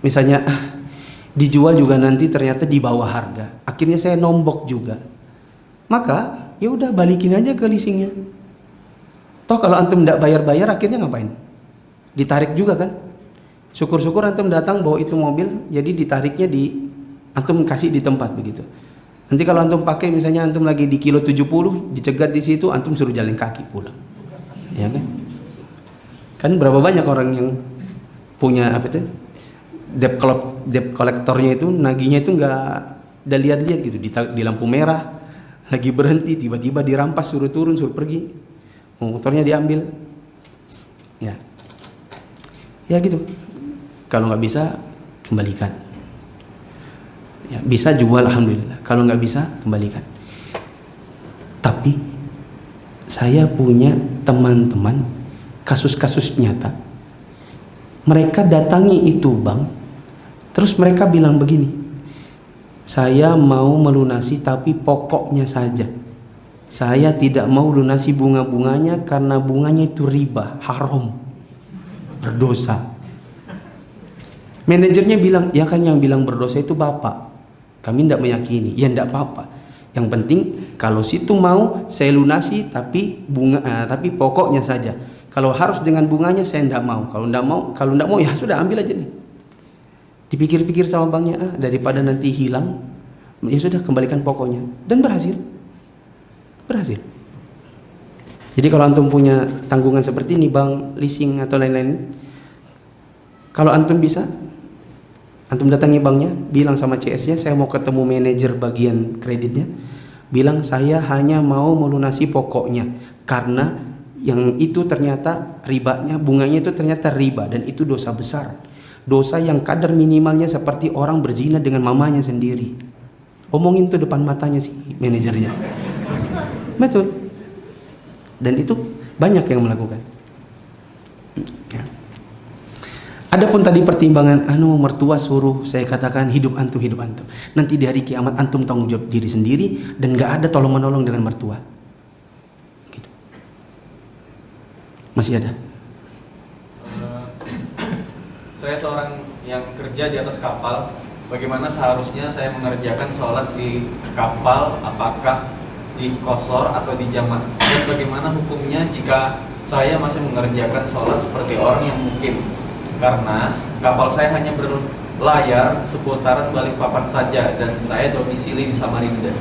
[SPEAKER 2] misalnya dijual juga nanti ternyata di bawah harga, akhirnya saya nombok juga, maka ya udah balikin aja ke leasingnya. Toh kalau antum tidak bayar akhirnya ngapain? Ditarik juga kan? Syukur-syukur antum datang bawa itu mobil, jadi ditariknya antum kasih di tempat begitu. Nanti kalau antum pakai, misalnya antum lagi di kilo 70, dicegat di situ, antum suruh jalan kaki pulang, ya kan? Kan berapa banyak orang yang punya apa itu? Debt kolektornya itu nagihnya itu nggak ada lihat-lihat gitu, di lampu merah lagi berhenti tiba-tiba dirampas, suruh turun, suruh pergi, motornya diambil, ya gitu. Kalau nggak bisa kembalikan, ya bisa jual alhamdulillah, kalau nggak bisa kembalikan. Tapi saya punya teman-teman kasus-kasus nyata, mereka datangi itu bank. Terus mereka bilang begini, saya mau melunasi tapi pokoknya saja. Saya tidak mau lunasi bunga-bunganya karena bunganya itu riba, haram, berdosa. Manajernya bilang, ya kan yang bilang berdosa itu bapak. Kami tidak meyakini, ya tidak apa-apa. Yang penting kalau situ mau saya lunasi, tapi tapi pokoknya saja. Kalau harus dengan bunganya saya tidak mau. Kalau tidak mau ya sudah ambil aja nih. Dipikir-pikir sama banknya, daripada nanti hilang, ya sudah kembalikan pokoknya. Dan berhasil. Jadi kalau antum punya tanggungan seperti ini, bank, leasing atau lain-lain, kalau antum bisa, antum datangi banknya, bilang sama CS-nya, saya mau ketemu manajer bagian kreditnya, bilang saya hanya mau melunasi pokoknya, karena yang itu ternyata ribanya, bunganya itu ternyata riba, dan itu dosa besar, dosa yang kadar minimalnya seperti orang berzina dengan mamanya sendiri. Omongin tuh depan matanya si manajernya. Betul. Dan itu banyak yang melakukan. Ya. Adapun tadi pertimbangan, mertua suruh saya katakan hidup antum. Nanti di hari kiamat antum tanggung jawab diri sendiri dan gak ada tolong menolong dengan mertua. Gitu. Masih ada?
[SPEAKER 4] Saya seorang yang kerja di atas kapal. Bagaimana seharusnya saya mengerjakan sholat di kapal? Apakah di qashar atau di jamak? Dan bagaimana hukumnya jika saya masih mengerjakan sholat seperti orang yang mukim? Karena kapal saya hanya berlayar seputaran Balikpapan saja dan saya domisili di Samarinda.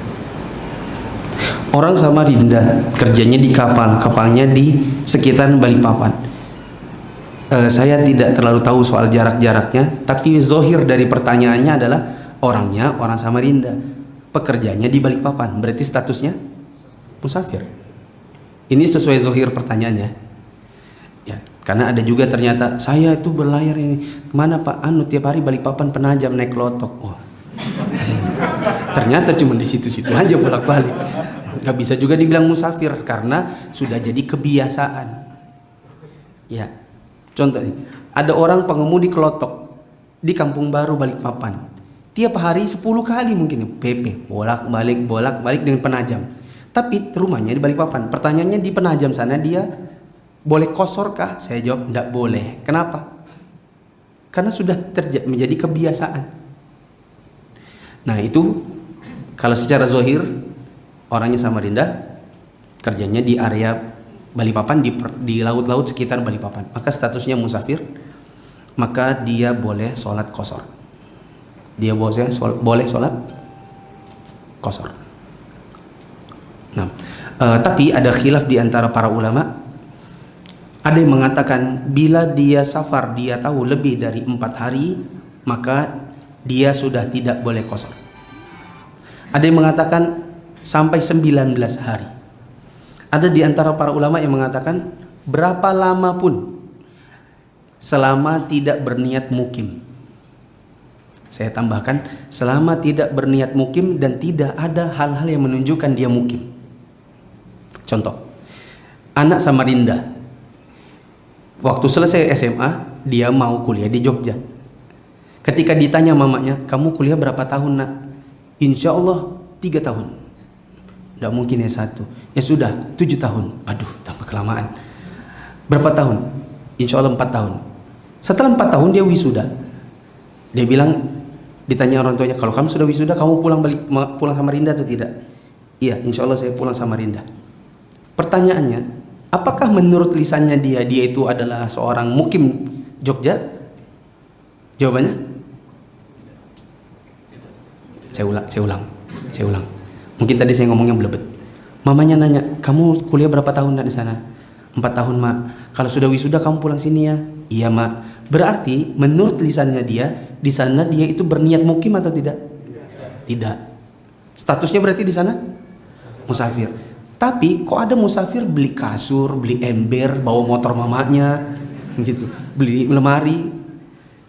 [SPEAKER 2] Orang Samarinda kerjanya di kapal, kapalnya di sekitaran Balikpapan. Saya tidak terlalu tahu soal jarak-jaraknya, tapi zohir dari pertanyaannya adalah orangnya orang Samarinda, pekerjaannya di Balikpapan, berarti statusnya musafir. Ini sesuai zohir pertanyaannya. Ya, karena ada juga ternyata saya itu berlayar ini kemana Pak? Tiap hari Balikpapan Penajam naik lotok. Oh. Ternyata cuma di situ-situ aja bolak-balik. Gak bisa juga dibilang musafir karena sudah jadi kebiasaan. Ya, contoh nih, ada orang pengemudi kelotok di Kampung Baru Balikpapan. Tiap hari 10 kali mungkin PP bolak-balik dengan Penajam. Tapi rumahnya di Balikpapan. Pertanyaannya di Penajam sana dia boleh qashar kah? Saya jawab tidak boleh. Kenapa? Karena sudah menjadi kebiasaan. Nah itu kalau secara zohir orangnya Samarinda, kerjanya di area Balikpapan, di laut-laut sekitar Balikpapan, maka statusnya musafir, maka dia boleh sholat qashar. Dia boleh sholat qashar. Nah, tapi ada khilaf di antara para ulama. Ada yang mengatakan bila dia safar, dia tahu lebih dari 4 hari, maka dia sudah tidak boleh qashar. Ada yang mengatakan sampai 19 hari. Ada di antara para ulama yang mengatakan berapa lama pun selama tidak berniat mukim. Saya tambahkan selama tidak berniat mukim dan tidak ada hal-hal yang menunjukkan dia mukim. Contoh, anak Samarinda waktu selesai SMA dia mau kuliah di Jogja. Ketika ditanya mamanya, kamu kuliah berapa tahun nak? Insya Allah 3 tahun. Tidak mungkin ya 1. Ya sudah 7 tahun. Aduh tambah kelamaan. Berapa tahun? Insya Allah 4 tahun. Setelah 4 tahun dia wisuda. Dia bilang, ditanya orang tuanya, kalau kamu sudah wisuda kamu pulang Samarinda atau tidak? Iya, insya Allah saya pulang Samarinda. Pertanyaannya, apakah menurut lisannya dia itu adalah seorang mukim Jogja? Jawabannya? Saya ulang. Mungkin tadi saya ngomongnya belebet. Mamanya nanya, kamu kuliah berapa tahun nak di sana? 4 tahun mak. Kalau sudah wisuda kamu pulang sini ya? Iya mak. Berarti menurut lisannya dia di sana dia itu berniat mukim atau tidak? Tidak. Statusnya berarti di sana musafir. Tapi kok ada musafir beli kasur, beli ember, bawa motor mamanya, gitu, beli lemari.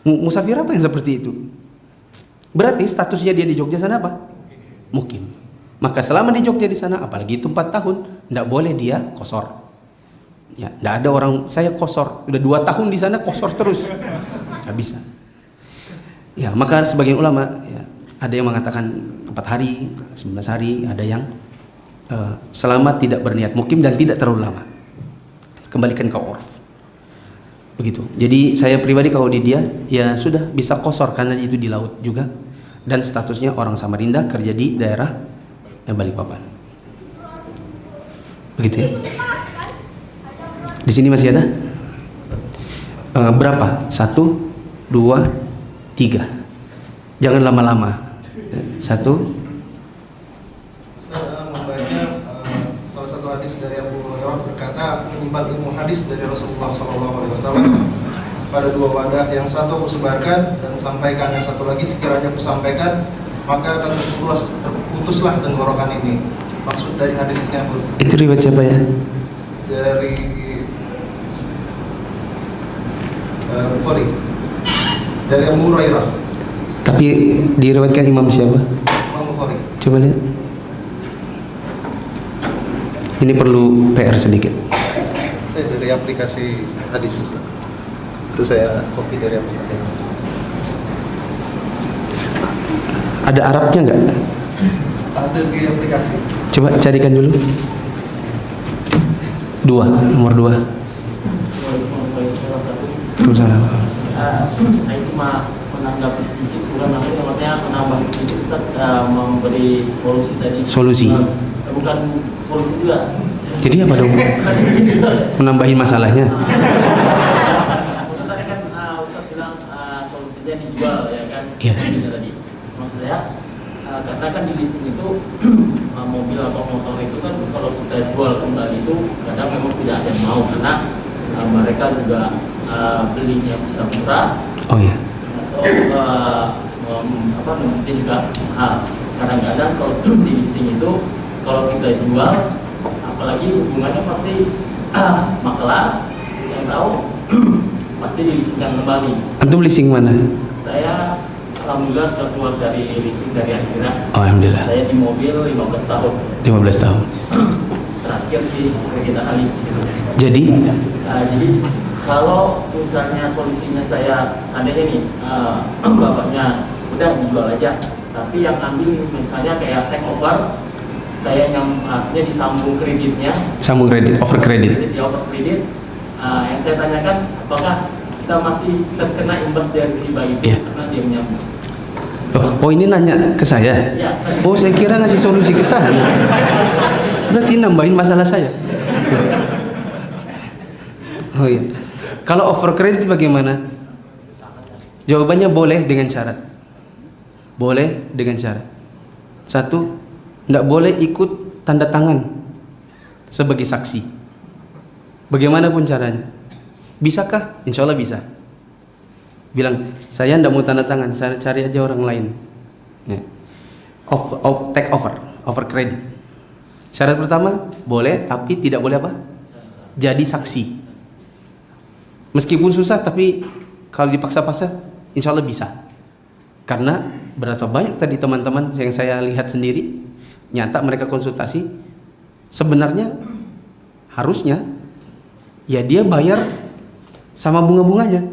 [SPEAKER 2] Musafir apa yang seperti itu? Berarti statusnya dia di Jogja sana apa? Mukim. Maka selama di Jogja di sana, apalagi itu 4 tahun, tidak boleh dia qashar. Ya, tidak ada orang saya qashar, udah 2 tahun di sana qashar terus, nggak bisa. Ya, maka sebagian ulama, ya, ada yang mengatakan 4 hari, 19 hari, ada yang selama tidak berniat mukim dan tidak terlalu lama. Kembalikan ke urf. Begitu. Jadi saya pribadi kalau di dia ya sudah bisa qashar karena itu di laut juga dan statusnya orang Samarinda kerja di daerah Balikpapan. Begitu ya. Di sini masih ada? Berapa? 1, 2, 3. Jangan lama-lama. 1.
[SPEAKER 5] Ustaz membaca salah satu hadis dari Abu Hurairah berkata, menyimpan ilmu hadis dari Rasulullah SAW pada 2 wadah, yang satu aku sebarkan dan sampaikan, yang satu lagi sekiranya aku sampaikan maka akan terputuslah tenggorokan ini. Maksud dari hadis ini apa, Ustaz?
[SPEAKER 2] Itu riwayat siapa ya?
[SPEAKER 5] Dari Bukhari, dari Abu Hurairah.
[SPEAKER 2] Tapi diriwayatkan imam siapa?
[SPEAKER 5] Imam Bukhari.
[SPEAKER 2] Coba lihat. Ini perlu PR sedikit.
[SPEAKER 5] Saya dari aplikasi hadis, Ustaz. Itu saya copy dari aplikasi.
[SPEAKER 2] Ada Arabnya nggak?
[SPEAKER 5] Ada di aplikasi.
[SPEAKER 2] Coba carikan dulu. 2, nomor 2.
[SPEAKER 3] Saya cuma menanggapi sedikit, bukan maksudnya menambah sedikit, Ustaz, memberi solusi tadi.
[SPEAKER 2] Solusi.
[SPEAKER 3] Bukan solusi juga.
[SPEAKER 2] Jadi apa dong? Menambahin masalahnya.
[SPEAKER 3] Tadi kan Ustaz bilang solusinya dijual, ya kan?
[SPEAKER 2] Iya.
[SPEAKER 3] Tadi. Maksud saya, karena kan di listing itu mobil atau motor itu kan kalau kita jual kembali itu kadang memang tidak ada yang mau, karena mereka juga belinya bisa murah.
[SPEAKER 2] Oh iya.
[SPEAKER 3] Atau mesti juga mahal. Kadang-kadang kalau di listing itu kalau kita jual, apalagi hubungannya pasti makelar yang tahu pasti dilistingkan kembali.
[SPEAKER 2] Antum leasing mana?
[SPEAKER 3] Saya alhamdulillah sudah keluar dari listing dari akhirat.
[SPEAKER 2] Oh, alhamdulillah.
[SPEAKER 3] Saya di mobil 15 tahun.
[SPEAKER 2] 15 tahun.
[SPEAKER 3] Terakhir sih kita alis gitu.
[SPEAKER 2] Jadi
[SPEAKER 3] Jadi kalau misalnya solusinya saya seandainya nih bapaknya udah dijual aja, tapi yang ambil misalnya kayak take over, saya yang artinya disambung kreditnya,
[SPEAKER 2] sambung kredit, over kredit.
[SPEAKER 3] di over kredit. Yang saya tanyakan, apakah kita masih terkena imbas dari riba itu?
[SPEAKER 2] Iya.
[SPEAKER 3] Karena dia menyambung.
[SPEAKER 2] Oh, ini nanya ke saya?
[SPEAKER 3] Ya.
[SPEAKER 2] Oh, saya kira ngasih solusi ke saya. Berarti nambahin masalah saya. Oh iya. Kalau over kredit bagaimana? Jawabannya boleh dengan syarat. Boleh dengan syarat. 1, tidak boleh ikut tanda tangan sebagai saksi. Bagaimanapun caranya. Bisakah? Insya Allah bisa. Bilang, saya tidak mau tanda tangan, saya cari aja orang lain. Ya. Take over credit. Syarat pertama, boleh, tapi tidak boleh apa? Jadi saksi. Meskipun susah, tapi kalau dipaksa-paksa, insya Allah bisa. Karena berapa banyak tadi teman-teman yang saya lihat sendiri, nyata mereka konsultasi, sebenarnya harusnya ya dia bayar sama bunga-bunganya.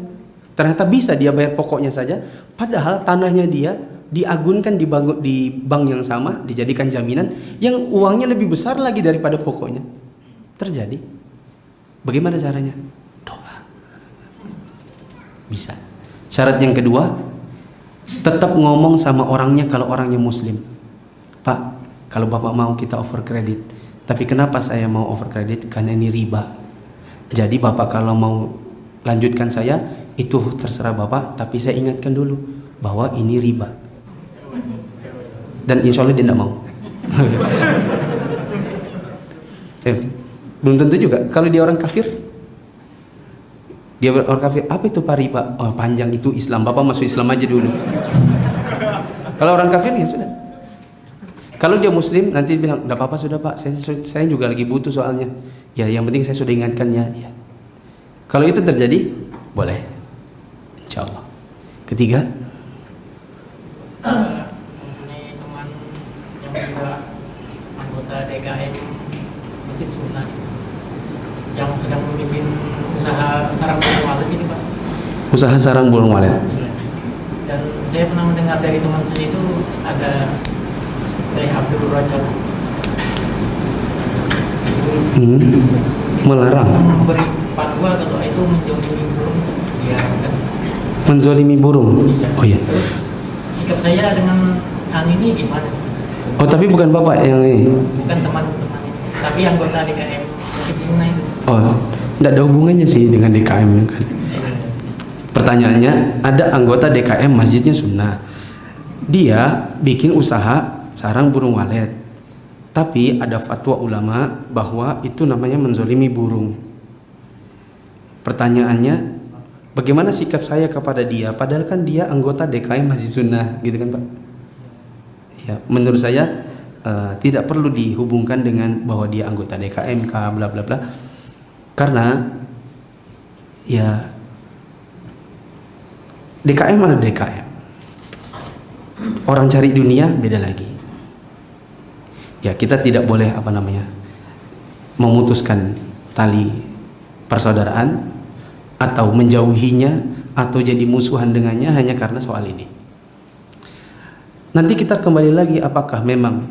[SPEAKER 2] Ternyata bisa dia bayar pokoknya saja, padahal tanahnya dia diagunkan di bank yang sama, dijadikan jaminan yang uangnya lebih besar lagi daripada pokoknya. Terjadi. Bagaimana caranya? Doa. Bisa. Syarat yang kedua, tetap ngomong sama orangnya kalau orangnya muslim. Pak, kalau bapak mau kita over kredit, tapi kenapa saya mau over kredit? Karena ini riba. Jadi bapak kalau mau lanjutkan saya, itu terserah bapak, tapi saya ingatkan dulu bahwa ini riba. Dan insya Allah dia tidak mau. Belum tentu juga. Kalau dia orang kafir, apa itu Pak riba? Oh, panjang itu Islam. Bapak masuk Islam aja dulu. Kalau orang kafir ya sudah. Kalau dia muslim nanti bilang, "Enggak apa-apa sudah Pak. Saya juga lagi butuh soalnya." Ya, yang penting saya sudah ingatkannya. Ya. Kalau itu terjadi, boleh. Insya Allah. Ketiga,
[SPEAKER 6] mengenai teman yang juga anggota DKM Masjid Sunnah yang sedang memimpin usaha sarang burung walet ini Pak.
[SPEAKER 2] usaha sarang burung walet.
[SPEAKER 6] Dan saya pernah mendengar dari teman saya itu ada Syekh Abdul Rajab
[SPEAKER 2] Melarang,
[SPEAKER 6] memberi fatwa kalau itu menjolimi burung, ya kan.
[SPEAKER 2] menzolimi burung.
[SPEAKER 6] Iya.
[SPEAKER 2] Oh iya.
[SPEAKER 6] Terus sikap saya dengan hal ini gimana?
[SPEAKER 2] Oh, tapi bukan Bapak yang ini.
[SPEAKER 6] Bukan teman-teman itu, tapi anggota DKM Bukit Sunnah itu.
[SPEAKER 2] Oh, tidak ada hubungannya sih dengan DKM kan. Pertanyaannya, ada anggota DKM Masjidnya Sunnah. Dia bikin usaha sarang burung walet. Tapi ada fatwa ulama bahwa itu namanya menzolimi burung. Pertanyaannya, bagaimana sikap saya kepada dia? Padahal kan dia anggota DKM Masjid Sunnah, gitu kan Pak? Ya, menurut saya tidak perlu dihubungkan dengan bahwa dia anggota DKMK, bla bla bla. Karena ya DKM ada DKM. Orang cari dunia beda lagi. Ya, kita tidak boleh memutuskan tali persaudaraan atau menjauhinya atau jadi musuhan dengannya hanya karena soal ini. Nanti kita kembali lagi, apakah memang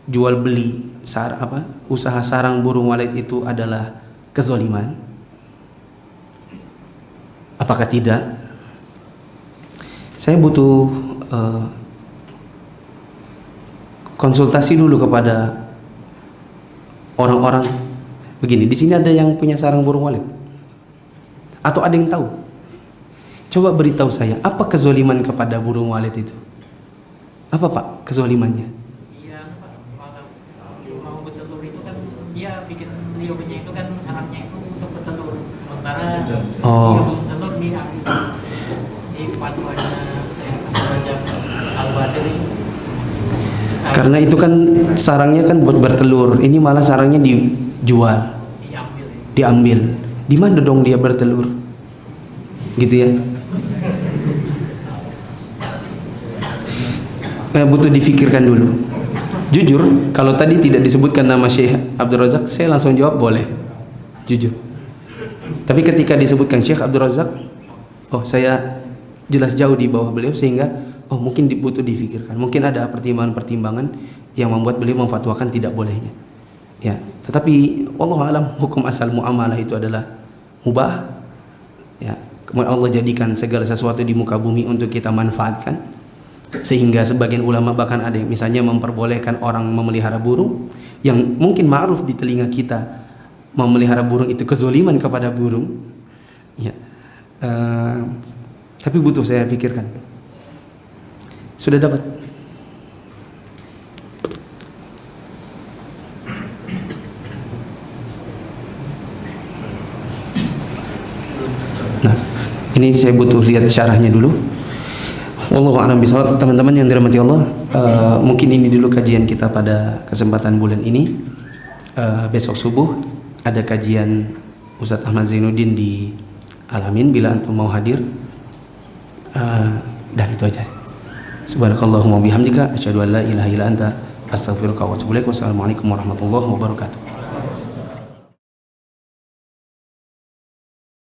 [SPEAKER 2] jual beli usaha sarang burung walet itu adalah kezaliman? Apakah tidak? Saya butuh konsultasi dulu kepada orang-orang. Begini, di sini ada yang punya sarang burung walet? Atau ada yang tahu? Coba beritahu saya, apa kezaliman kepada burung walet itu? Apa Pak kezalimannya?
[SPEAKER 6] Iya Pak, mau bertelur itu kan dia bikin liurnya itu kan sarangnya itu untuk bertelur. Sementara dia bertelur di fatwanya Syekh Al-Badr.
[SPEAKER 2] Karena itu kan sarangnya kan buat bertelur. Ini malah sarangnya dijual, diambil. Di mana dong dia bertelur? Gitu ya. Butuh difikirkan dulu. Jujur, kalau tadi tidak disebutkan nama Syekh Abdul Razak, saya langsung jawab boleh. Jujur. Tapi ketika disebutkan Syekh Abdul Razak, saya jelas jauh di bawah beliau, sehingga mungkin butuh difikirkan. Mungkin ada pertimbangan-pertimbangan yang membuat beliau memfatwakan tidak bolehnya. Ya, tetapi wallahu alam, hukum asal muamalah itu adalah mubah. Ya, kemudian Allah jadikan segala sesuatu di muka bumi untuk kita manfaatkan. Sehingga sebagian ulama bahkan ada yang misalnya memperbolehkan orang memelihara burung, yang mungkin ma'ruf di telinga kita memelihara burung itu kezaliman kepada burung. Ya. Tapi butuh saya pikirkan. Sudah dapat? Nah, ini saya butuh lihat syarahnya dulu. Wallahu a'lam bishawab. Teman-teman yang dirahmati Allah, mungkin ini dulu kajian kita pada kesempatan bulan ini. Besok subuh ada kajian Ustadz Ahmad Zainuddin di Al-Amin, bila antum mau hadir. Dari itu aja. Subhanakallahumma bihamdika asyhadu an la ilaha illa anta astaghfiruka wa atubu ilaik. Wassalamualaikum warahmatullahi wabarakatuh.